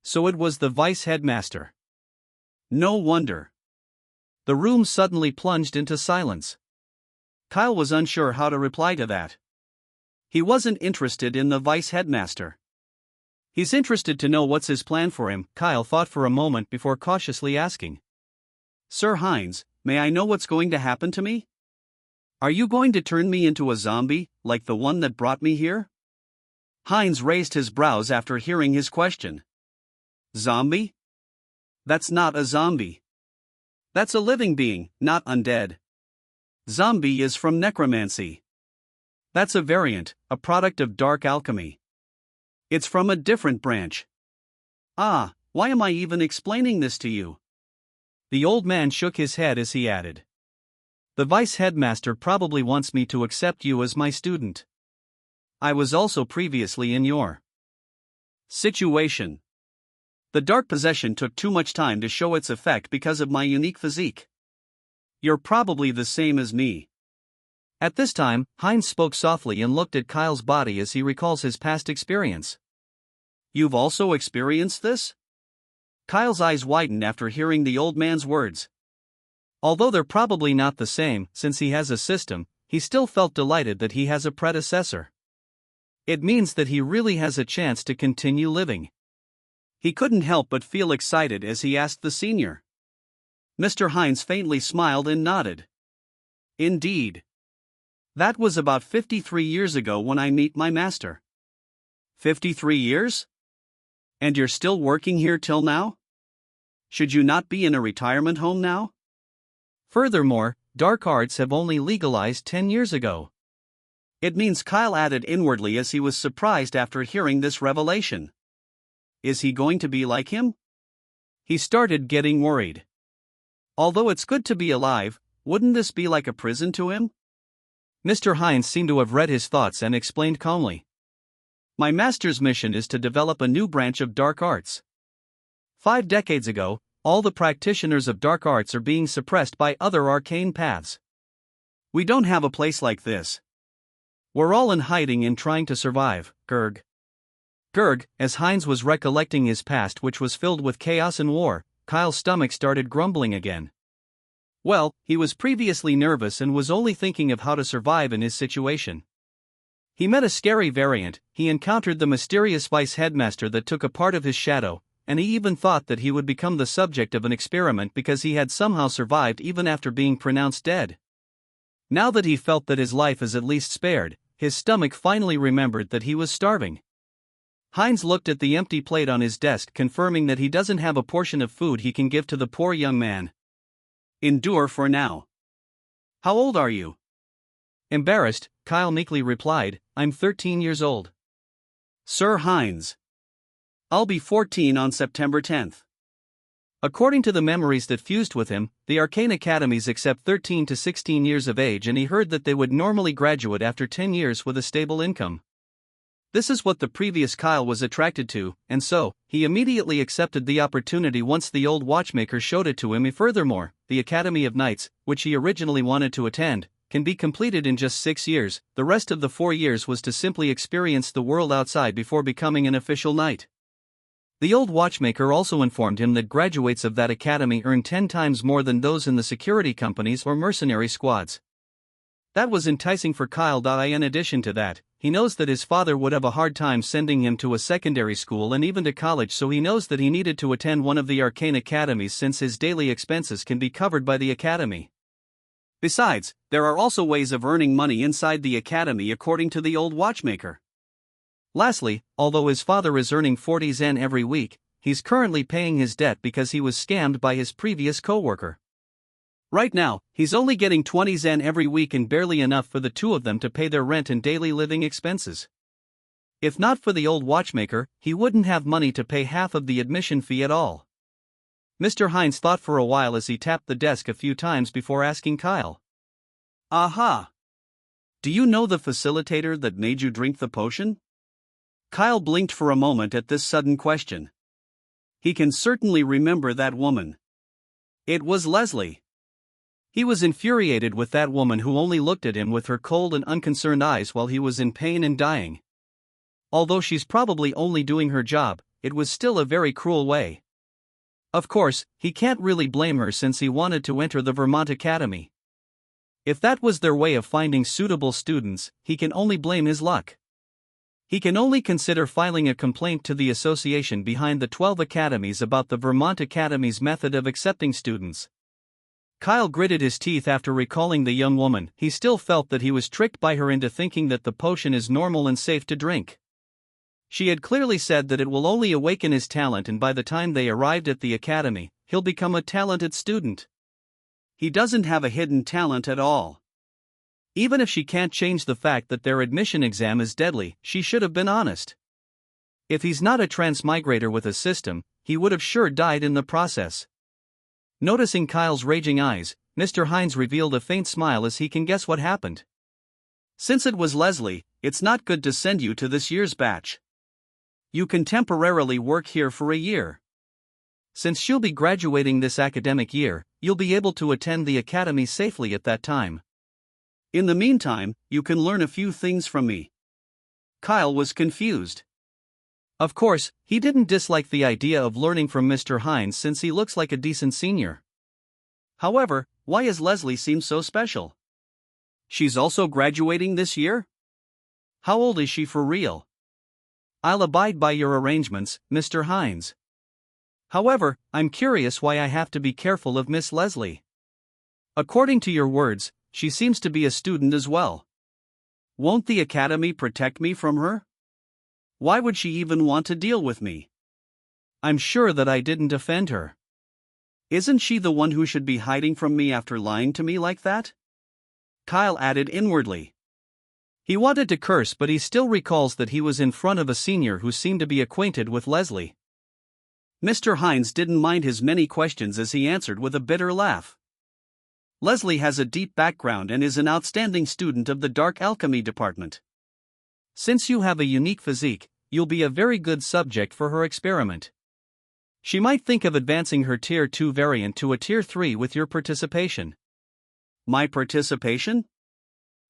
So it was the vice headmaster. No wonder. The room suddenly plunged into silence. Kyle was unsure how to reply to that. He wasn't interested in the vice headmaster. He's interested to know what's his plan for him. Kyle thought for a moment before cautiously asking. Sir Hines, may I know what's going to happen to me? Are you going to turn me into a zombie, like the one that brought me here? Hines raised his brows after hearing his question. Zombie? That's not a zombie. That's a living being, not undead. Zombie is from necromancy. That's a variant, a product of dark alchemy. It's from a different branch. Ah, why am I even explaining this to you? The old man shook his head as he added. The vice headmaster probably wants me to accept you as my student. I was also previously in your situation. The dark possession took too much time to show its effect because of my unique physique. You're probably the same as me. At this time, Hines spoke softly and looked at Kyle's body as he recalls his past experience. You've also experienced this? Kyle's eyes widened after hearing the old man's words. Although they're probably not the same, since he has a system, he still felt delighted that he has a predecessor. It means that he really has a chance to continue living. He couldn't help but feel excited as he asked the senior. Mr. Hines faintly smiled and nodded. Indeed. That was about 53 years ago when I met my master. 53 years? And you're still working here till now? Should you not be in a retirement home now? Furthermore, dark arts have only legalized 10 years ago. It means Kyle added inwardly as he was surprised after hearing this revelation. Is he going to be like him? He started getting worried. Although it's good to be alive, wouldn't this be like a prison to him? Mr. Hines seemed to have read his thoughts and explained calmly. My master's mission is to develop a new branch of dark arts. 5 decades ago, all the practitioners of dark arts are being suppressed by other arcane paths. We don't have a place like this. We're all in hiding and trying to survive, Gerg. Gerg, as Heinz was recollecting his past, which was filled with chaos and war, Kyle's stomach started grumbling again. Well, he was previously nervous and was only thinking of how to survive in his situation. He met a scary variant, he encountered the mysterious vice headmaster that took a part of his shadow, and he even thought that he would become the subject of an experiment because he had somehow survived even after being pronounced dead. Now that he felt that his life is at least spared, his stomach finally remembered that he was starving. Heinz looked at the empty plate on his desk, confirming that he doesn't have a portion of food he can give to the poor young man. Endure for now. How old are you? Embarrassed, Kyle meekly replied, I'm 13 years old. Sir Heinz. I'll be 14 on September 10th. According to the memories that fused with him, the arcane academies accept 13 to 16 years of age, and he heard that they would normally graduate after 10 years with a stable income. This is what the previous Kyle was attracted to, and so, he immediately accepted the opportunity once the old watchmaker showed it to him. Furthermore, the Academy of Knights, which he originally wanted to attend, can be completed in just 6 years. The rest of the 4 years was to simply experience the world outside before becoming an official knight. The old watchmaker also informed him that graduates of that academy earn 10 times more than those in the security companies or mercenary squads. That was enticing for Kyle. In addition to that, he knows that his father would have a hard time sending him to a secondary school and even to college, so he knows that he needed to attend one of the arcane academies since his daily expenses can be covered by the academy. Besides, there are also ways of earning money inside the academy according to the old watchmaker. Lastly, although his father is earning 40 Zen every week, he's currently paying his debt because he was scammed by his previous co-worker. Right now, he's only getting 20 Zen every week and barely enough for the two of them to pay their rent and daily living expenses. If not for the old watchmaker, he wouldn't have money to pay half of the admission fee at all. Mr. Heinz thought for a while as he tapped the desk a few times before asking Kyle. Aha! Do you know the facilitator that made you drink the potion? Kyle blinked for a moment at this sudden question. He can certainly remember that woman. It was Leslie. He was infuriated with that woman who only looked at him with her cold and unconcerned eyes while he was in pain and dying. Although she's probably only doing her job, it was still a very cruel way. Of course, he can't really blame her since he wanted to enter the Vermont Academy. If that was their way of finding suitable students, he can only blame his luck. He can only consider filing a complaint to the association behind the 12 academies about the Vermont Academy's method of accepting students. Kyle gritted his teeth after recalling the young woman. He still felt that he was tricked by her into thinking that the potion is normal and safe to drink. She had clearly said that it will only awaken his talent, and by the time they arrived at the academy, he'll become a talented student. He doesn't have a hidden talent at all. Even if she can't change the fact that their admission exam is deadly, she should have been honest. If he's not a transmigrator with a system, he would have sure died in the process. Noticing Kyle's raging eyes, Mr. Heinz revealed a faint smile as he can guess what happened. Since it was Leslie, it's not good to send you to this year's batch. You can temporarily work here for a year. Since she'll be graduating this academic year, you'll be able to attend the academy safely at that time. In the meantime, you can learn a few things from me. Kyle was confused. Of course, he didn't dislike the idea of learning from Mr. Heinz since he looks like a decent senior. However, why does Leslie seem so special? She's also graduating this year? How old is she for real? I'll abide by your arrangements, Mr. Heinz. However, I'm curious why I have to be careful of Miss Leslie. According to your words, she seems to be a student as well. Won't the academy protect me from her? Why would she even want to deal with me? I'm sure that I didn't offend her. Isn't she the one who should be hiding from me after lying to me like that? Kyle added inwardly. He wanted to curse, but he still recalls that he was in front of a senior who seemed to be acquainted with Leslie. Mr. Heinz didn't mind his many questions as he answered with a bitter laugh. Leslie has a deep background and is an outstanding student of the Dark Alchemy department. Since you have a unique physique, you'll be a very good subject for her experiment. She might think of advancing her Tier 2 variant to a Tier 3 with your participation. My participation?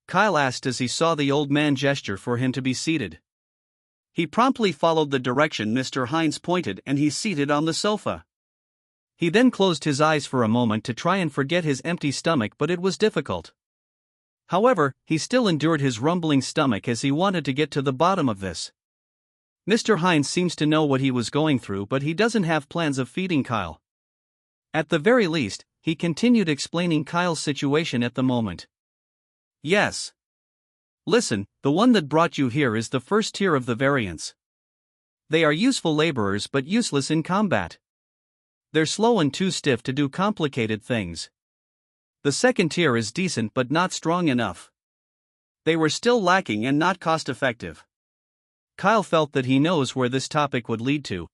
Kyle asked as he saw the old man gesture for him to be seated. He promptly followed the direction Mr. Hines pointed and he seated on the sofa. He then closed his eyes for a moment to try and forget his empty stomach, but it was difficult. However, he still endured his rumbling stomach as he wanted to get to the bottom of this. Mr. Hines seems to know what he was going through, but he doesn't have plans of feeding Kyle. At the very least, he continued explaining Kyle's situation at the moment. Yes. Listen, the one that brought you here is the first tier of the variants. They are useful laborers but useless in combat. They're slow and too stiff to do complicated things. The second tier is decent but not strong enough. They were still lacking and not cost-effective. Kyle felt that he knows where this topic would lead to.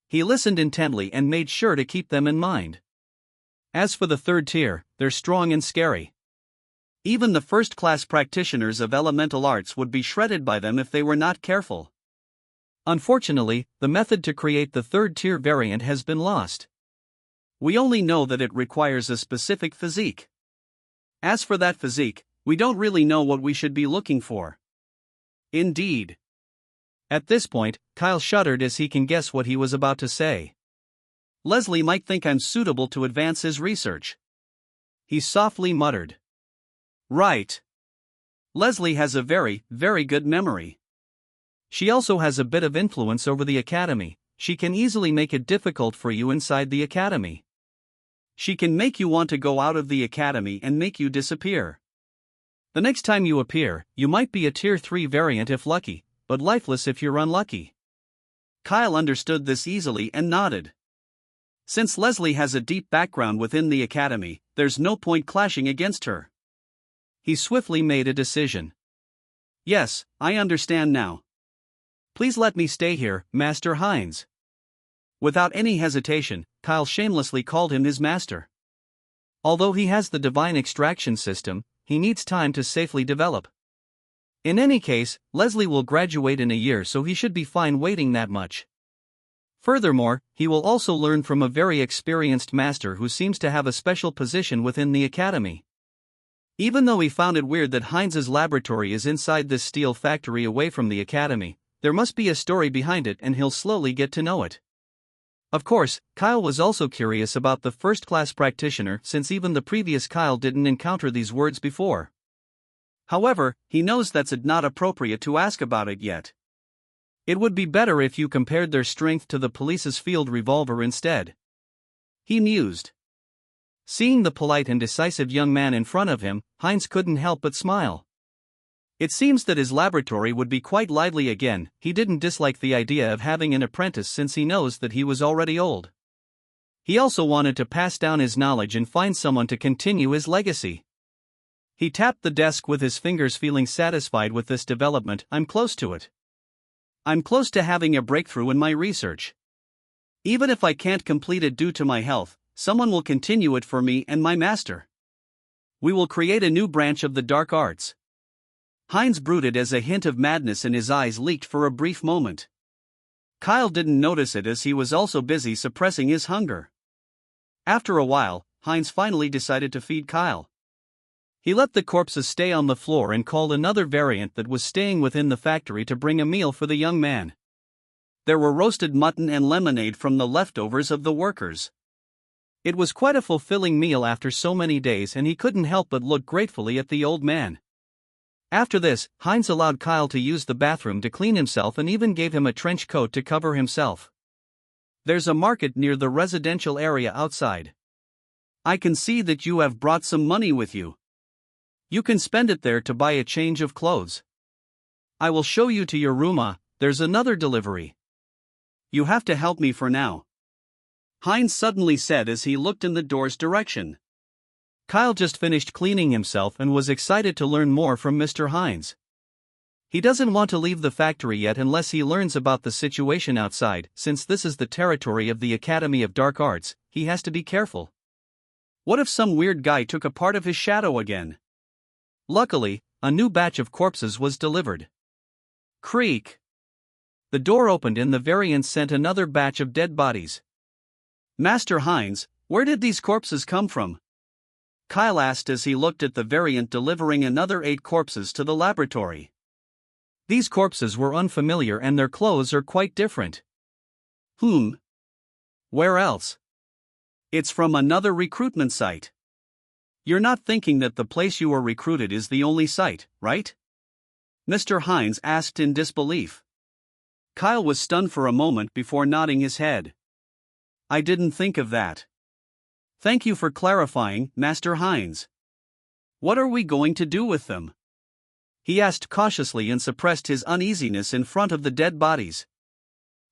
He listened intently and made sure to keep them in mind. As for the third tier, they're strong and scary. Even the first-class practitioners of elemental arts would be shredded by them if they were not careful. Unfortunately, the method to create the third-tier variant has been lost. We only know that it requires a specific physique. As for that physique, we don't really know what we should be looking for. Indeed. At this point, Kyle shuddered as he can guess what he was about to say. Leslie might think I'm suitable to advance his research. He softly muttered. Right. Leslie has a very, very good memory. She also has a bit of influence over the academy. She can easily make it difficult for you inside the academy. She can make you want to go out of the academy and make you disappear. The next time you appear, you might be a tier 3 variant if lucky, but lifeless if you're unlucky. Kyle understood this easily and nodded. Since Leslie has a deep background within the academy, there's no point clashing against her. He swiftly made a decision. Yes, I understand now. Please let me stay here, Master Hines. Without any hesitation, Kyle shamelessly called him his master. Although he has the divine extraction system, he needs time to safely develop. In any case, Leslie will graduate in a year, so he should be fine waiting that much. Furthermore, he will also learn from a very experienced master who seems to have a special position within the academy. Even though he found it weird that Hines's laboratory is inside this steel factory away from the academy, there must be a story behind it and he'll slowly get to know it. Of course, Kyle was also curious about the first-class practitioner since even the previous Kyle didn't encounter these words before. However, he knows that's not appropriate to ask about it yet. It would be better if you compared their strength to the police's field revolver instead. He mused. Seeing the polite and decisive young man in front of him, Hines couldn't help but smile. It seems that his laboratory would be quite lively again. He didn't dislike the idea of having an apprentice since he knows that he was already old. He also wanted to pass down his knowledge and find someone to continue his legacy. He tapped the desk with his fingers, feeling satisfied with this development. I'm close to it. I'm close to having a breakthrough in my research. Even if I can't complete it due to my health, someone will continue it for me and my master. We will create a new branch of the dark arts. Hines brooded as a hint of madness in his eyes leaked for a brief moment. Kyle didn't notice it as he was also busy suppressing his hunger. After a while, Hines finally decided to feed Kyle. He let the corpses stay on the floor and called another variant that was staying within the factory to bring a meal for the young man. There were roasted mutton and lemonade from the leftovers of the workers. It was quite a fulfilling meal after so many days, and he couldn't help but look gratefully at the old man. After this, Hines allowed Kyle to use the bathroom to clean himself and even gave him a trench coat to cover himself. There's a market near the residential area outside. I can see that you have brought some money with you. You can spend it there to buy a change of clothes. I will show you to your room. There's another delivery. You have to help me for now, Hines suddenly said as he looked in the door's direction. Kyle just finished cleaning himself and was excited to learn more from Mr. Hines. He doesn't want to leave the factory yet unless he learns about the situation outside. Since this is the territory of the Academy of Dark Arts, he has to be careful. What if some weird guy took a part of his shadow again? Luckily, a new batch of corpses was delivered. Creak! The door opened and the variant sent another batch of dead bodies. Master Hines, where did these corpses come from? Kyle asked as he looked at the variant delivering another 8 corpses to the laboratory. These corpses were unfamiliar and their clothes are quite different. Where else? It's from another recruitment site. You're not thinking that the place you were recruited is the only site, right? Mr. Hines asked in disbelief. Kyle was stunned for a moment before nodding his head. I didn't think of that. Thank you for clarifying, Master Hines. What are we going to do with them? He asked cautiously and suppressed his uneasiness in front of the dead bodies.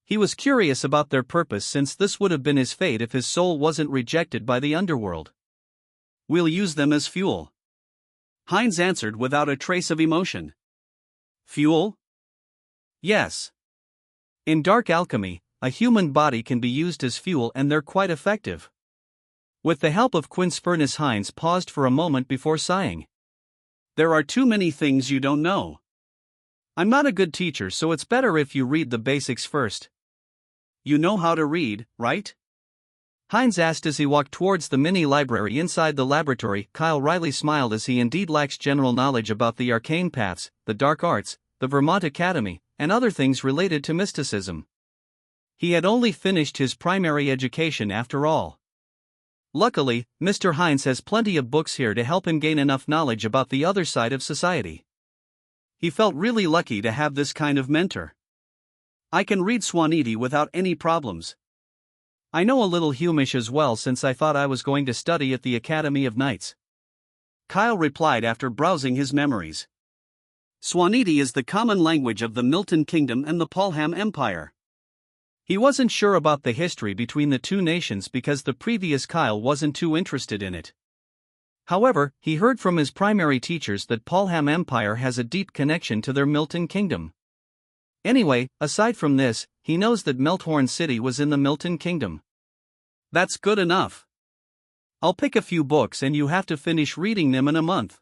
He was curious about their purpose since this would have been his fate if his soul wasn't rejected by the underworld. We'll use them as fuel. Hines answered without a trace of emotion. Fuel? Yes. In dark alchemy, a human body can be used as fuel and they're quite effective. With the help of Quince Furnace, Hines paused for a moment before sighing. There are too many things you don't know. I'm not a good teacher, so it's better if you read the basics first. You know how to read, right? Hines asked as he walked towards the mini library inside the laboratory. Kyle wryly smiled as he indeed lacks general knowledge about the arcane paths, the dark arts, the Vermont Academy, and other things related to mysticism. He had only finished his primary education after all. Luckily, Mr. Hines has plenty of books here to help him gain enough knowledge about the other side of society. He felt really lucky to have this kind of mentor. I can read Swanidi without any problems. I know a little Humish as well since I thought I was going to study at the Academy of Knights. Kyle replied after browsing his memories. Swanidi is the common language of the Milton Kingdom and the Paulham Empire. He wasn't sure about the history between the two nations because the previous Kyle wasn't too interested in it. However, he heard from his primary teachers that Paulham Empire has a deep connection to their Milton Kingdom. Anyway, aside from this, he knows that Melthorn City was in the Milton Kingdom. That's good enough. I'll pick a few books and you have to finish reading them in a month.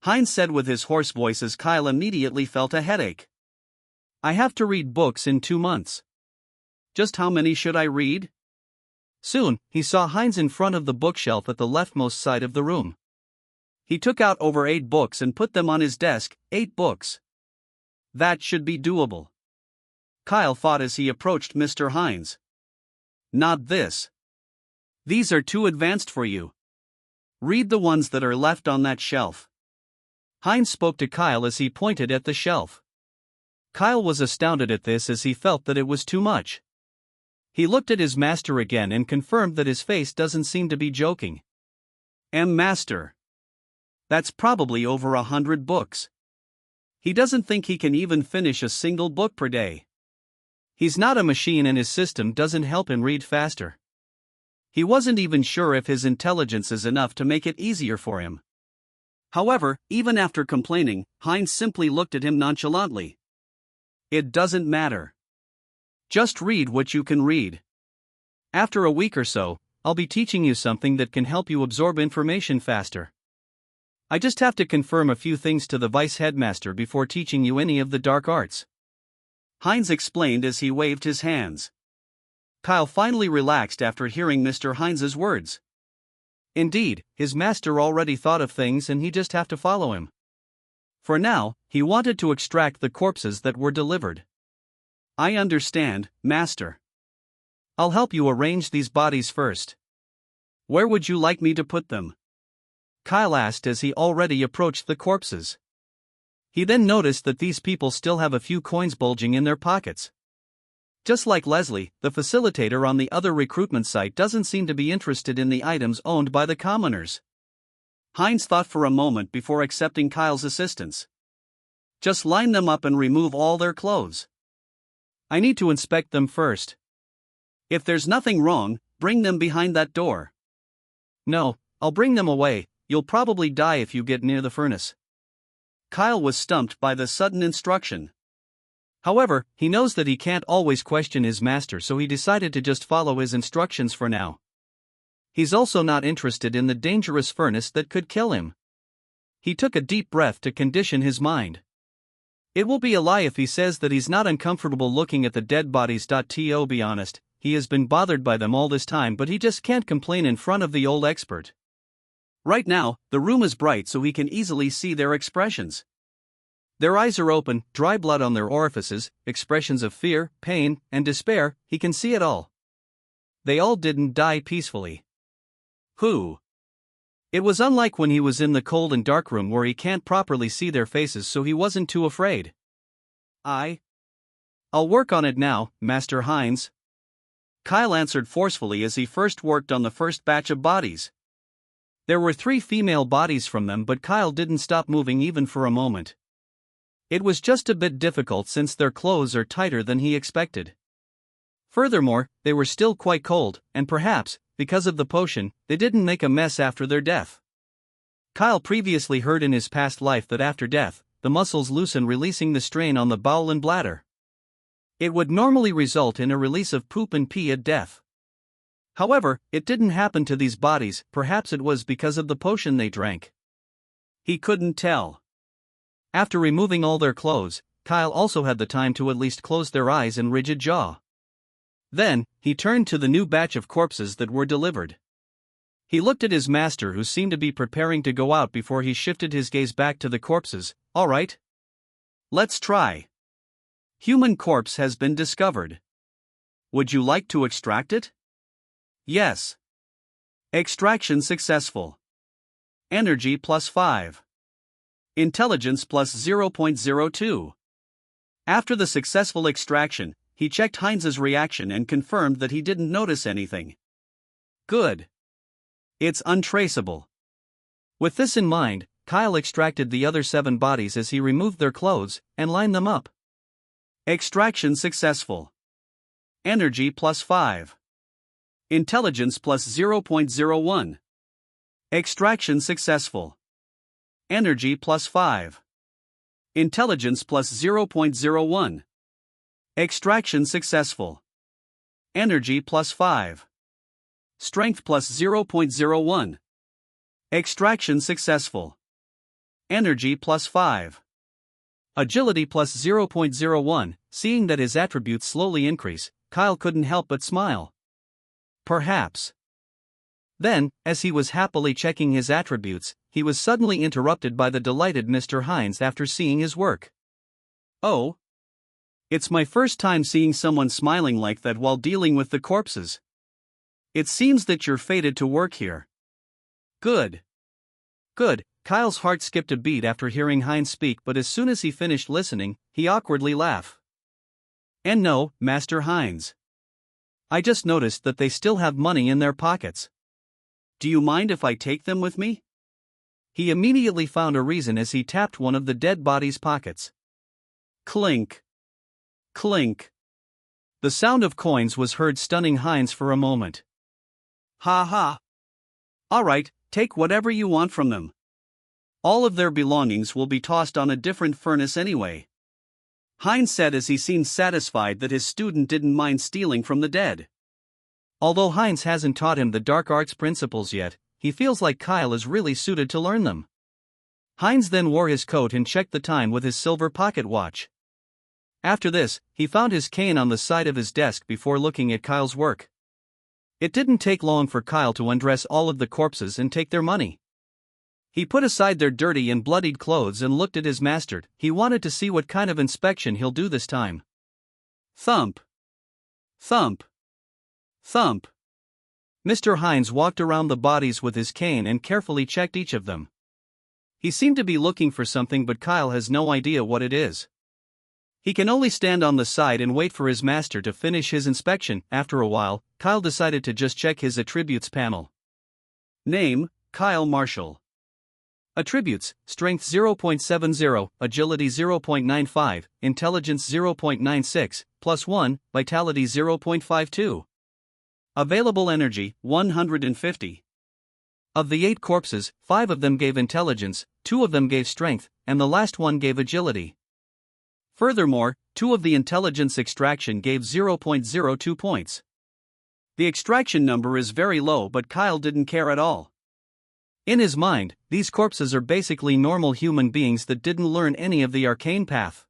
Hines said with his hoarse voice as Kyle immediately felt a headache. I have to read books in 2 months. Just how many should I read? Soon, he saw Hines in front of the bookshelf at the leftmost side of the room. He took out over 8 books and put them on his desk. 8 books. That should be doable. Kyle thought as he approached Mr. Hines. Not this. These are too advanced for you. Read the ones that are left on that shelf. Hines spoke to Kyle as he pointed at the shelf. Kyle was astounded at this as he felt that it was too much. He looked at his master again and confirmed that his face doesn't seem to be joking. Master. That's probably over 100 books. He doesn't think he can even finish a single book per day. He's not a machine and his system doesn't help him read faster. He wasn't even sure if his intelligence is enough to make it easier for him. However, even after complaining, Hines simply looked at him nonchalantly. It doesn't matter. Just read what you can read. After a week or so, I'll be teaching you something that can help you absorb information faster. I just have to confirm a few things to the vice headmaster before teaching you any of the dark arts. Hines explained as he waved his hands. Kyle finally relaxed after hearing Mr. Hines's words. Indeed, his master already thought of things and he just have to follow him. For now, he wanted to extract the corpses that were delivered. I understand, Master. I'll help you arrange these bodies first. Where would you like me to put them? Kyle asked as he already approached the corpses. He then noticed that these people still have a few coins bulging in their pockets. Just like Leslie, the facilitator on the other recruitment site doesn't seem to be interested in the items owned by the commoners. Hines thought for a moment before accepting Kyle's assistance. Just line them up and remove all their clothes. I need to inspect them first. If there's nothing wrong, bring them behind that door. No, I'll bring them away, you'll probably die if you get near the furnace. Kyle was stumped by the sudden instruction. However, he knows that he can't always question his master, so he decided to just follow his instructions for now. He's also not interested in the dangerous furnace that could kill him. He took a deep breath to condition his mind. It will be a lie if he says that he's not uncomfortable looking at the dead bodies. To be honest, he has been bothered by them all this time, but he just can't complain in front of the old expert. Right now, the room is bright so he can easily see their expressions. Their eyes are open, dry blood on their orifices, expressions of fear, pain, and despair, he can see it all. They all didn't die peacefully. Who? It was unlike when he was in the cold and dark room where he can't properly see their faces, so he wasn't too afraid. I'll work on it now, Master Hines. Kyle answered forcefully as he first worked on the first batch of bodies. There were 3 female bodies from them, but Kyle didn't stop moving even for a moment. It was just a bit difficult since their clothes are tighter than he expected. Furthermore, they were still quite cold, and perhaps, because of the potion, they didn't make a mess after their death. Kyle previously heard in his past life that after death, the muscles loosen, releasing the strain on the bowel and bladder. It would normally result in a release of poop and pee at death. However, it didn't happen to these bodies. Perhaps it was because of the potion they drank. He couldn't tell. After removing all their clothes, Kyle also had the time to at least close their eyes and rigid jaw. Then, he turned to the new batch of corpses that were delivered. He looked at his master, who seemed to be preparing to go out, before he shifted his gaze back to the corpses. All right. Let's try. Human corpse has been discovered. Would you like to extract it? Yes. Extraction successful. Energy +5. Intelligence +0.02. After the successful extraction, he checked Heinz's reaction and confirmed that he didn't notice anything. Good. It's untraceable. With this in mind, Kyle extracted the other 7 bodies as he removed their clothes and lined them up. Extraction successful. Energy +5. Intelligence +0.01. Extraction successful. Energy +5. Intelligence +0.01. Extraction successful. Energy +5. Strength +0.01. Extraction successful. Energy +5. Agility +0.01. Seeing that his attributes slowly increase, Kyle couldn't help but smile. Perhaps. Then, as he was happily checking his attributes, he was suddenly interrupted by the delighted Mr. Hines after seeing his work. Oh. It's my first time seeing someone smiling like that while dealing with the corpses. It seems that you're fated to work here. Good. Good. Kyle's heart skipped a beat after hearing Hines speak, but as soon as he finished listening, he awkwardly laughed. And no, Master Hines. I just noticed that they still have money in their pockets. Do you mind if I take them with me? He immediately found a reason as he tapped one of the dead body's pockets. Clink. Clink. The sound of coins was heard, stunning Hines for a moment. Ha ha. All right, take whatever you want from them. All of their belongings will be tossed on a different furnace anyway. Hines said as he seemed satisfied that his student didn't mind stealing from the dead. Although Hines hasn't taught him the dark arts principles yet, he feels like Kyle is really suited to learn them. Hines then wore his coat and checked the time with his silver pocket watch. After this, he found his cane on the side of his desk before looking at Kyle's work. It didn't take long for Kyle to undress all of the corpses and take their money. He put aside their dirty and bloodied clothes and looked at his master. He wanted to see what kind of inspection he'll do this time. Thump. Thump. Thump. Mr. Hines walked around the bodies with his cane and carefully checked each of them. He seemed to be looking for something, but Kyle has no idea what it is. He can only stand on the side and wait for his master to finish his inspection. After a while, Kyle decided to just check his attributes panel. Name, Kyle Marshall. Attributes: Strength 0.70, Agility 0.95, Intelligence 0.96, +1, Vitality 0.52. Available energy, 150. Of the 8 corpses, 5 of them gave intelligence, 2 of them gave strength, and the last one gave agility. Furthermore, 2 of the intelligence extraction gave 0.02 points. The extraction number is very low, but Kyle didn't care at all. In his mind, these corpses are basically normal human beings that didn't learn any of the arcane path.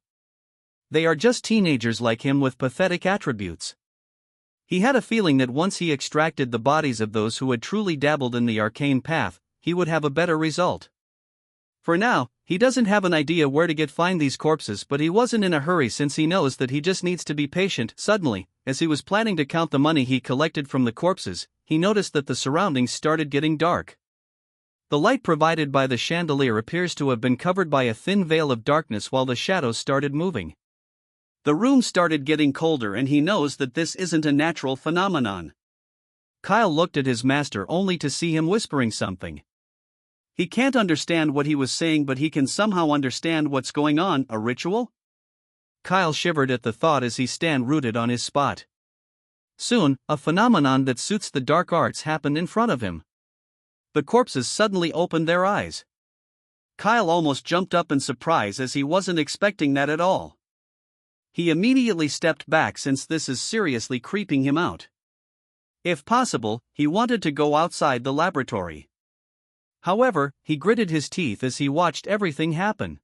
They are just teenagers like him with pathetic attributes. He had a feeling that once he extracted the bodies of those who had truly dabbled in the arcane path, he would have a better result. For now, he doesn't have an idea where to find these corpses, but he wasn't in a hurry since he knows that he just needs to be patient. Suddenly, as he was planning to count the money he collected from the corpses, he noticed that the surroundings started getting dark. The light provided by the chandelier appears to have been covered by a thin veil of darkness while the shadows started moving. The room started getting colder and he knows that this isn't a natural phenomenon. Kyle looked at his master only to see him whispering something. He can't understand what he was saying, but he can somehow understand what's going on. A ritual? Kyle shivered at the thought as he stand rooted on his spot. Soon, a phenomenon that suits the dark arts happened in front of him. The corpses suddenly opened their eyes. Kyle almost jumped up in surprise as he wasn't expecting that at all. He immediately stepped back since this is seriously creeping him out. If possible, he wanted to go outside the laboratory. However, he gritted his teeth as he watched everything happen.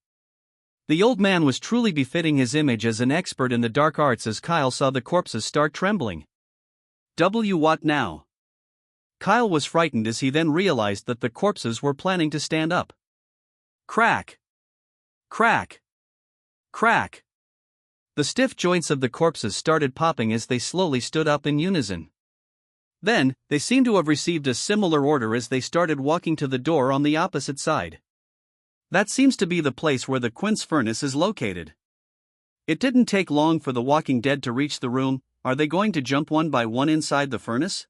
The old man was truly befitting his image as an expert in the dark arts as Kyle saw the corpses start trembling. What now? Kyle was frightened as he then realized that the corpses were planning to stand up. Crack! Crack! Crack! The stiff joints of the corpses started popping as they slowly stood up in unison. Then, they seemed to have received a similar order as they started walking to the door on the opposite side. That seems to be the place where the quince furnace is located. It didn't take long for the walking dead to reach the room. Are they going to jump one by one inside the furnace?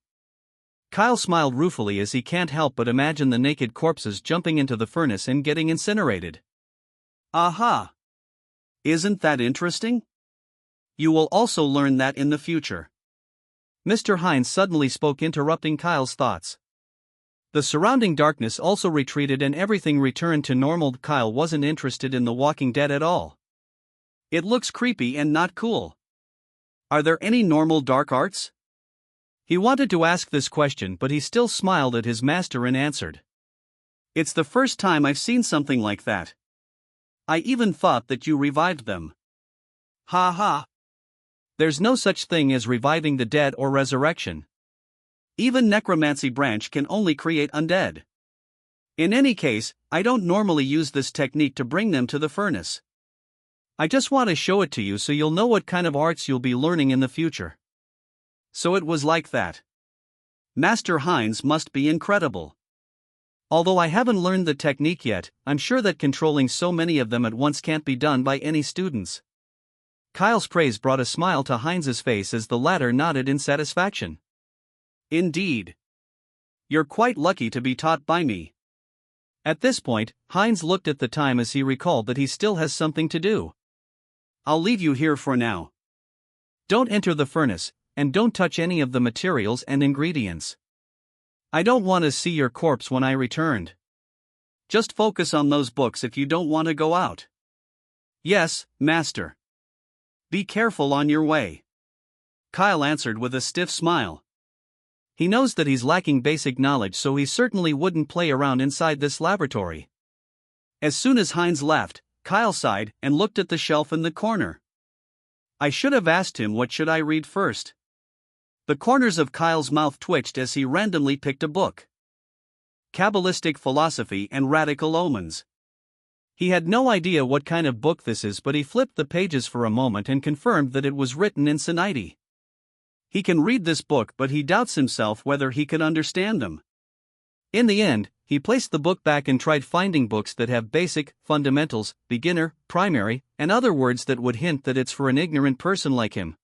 Kyle smiled ruefully as he can't help but imagine the naked corpses jumping into the furnace and getting incinerated. Aha! Isn't that interesting? You will also learn that in the future. Mr. Hines suddenly spoke, interrupting Kyle's thoughts. The surrounding darkness also retreated and everything returned to normal. Kyle wasn't interested in the Walking Dead at all. It looks creepy and not cool. Are there any normal dark arts? He wanted to ask this question, but he still smiled at his master and answered. It's the first time I've seen something like that. I even thought that you revived them. Ha ha. There's no such thing as reviving the dead or resurrection. Even necromancy branch can only create undead. In any case, I don't normally use this technique to bring them to the furnace. I just want to show it to you so you'll know what kind of arts you'll be learning in the future. So it was like that. Master Hines must be incredible. Although I haven't learned the technique yet, I'm sure that controlling so many of them at once can't be done by any students. Kyle's praise brought a smile to Hines's face as the latter nodded in satisfaction. Indeed. You're quite lucky to be taught by me. At this point, Hines looked at the time as he recalled that he still has something to do. I'll leave you here for now. Don't enter the furnace, and don't touch any of the materials and ingredients. I don't want to see your corpse when I returned. Just focus on those books if you don't want to go out. Yes, master. Be careful on your way. Kyle answered with a stiff smile. He knows that he's lacking basic knowledge, so he certainly wouldn't play around inside this laboratory. As soon as Hines left, Kyle sighed and looked at the shelf in the corner. I should have asked him what should I read first. The corners of Kyle's mouth twitched as he randomly picked a book. Kabbalistic Philosophy and Radical Omens. He had no idea what kind of book this is, but he flipped the pages for a moment and confirmed that it was written in Sinite. He can read this book, but he doubts himself whether he could understand them. In the end, he placed the book back and tried finding books that have basic, fundamentals, beginner, primary, and other words that would hint that it's for an ignorant person like him.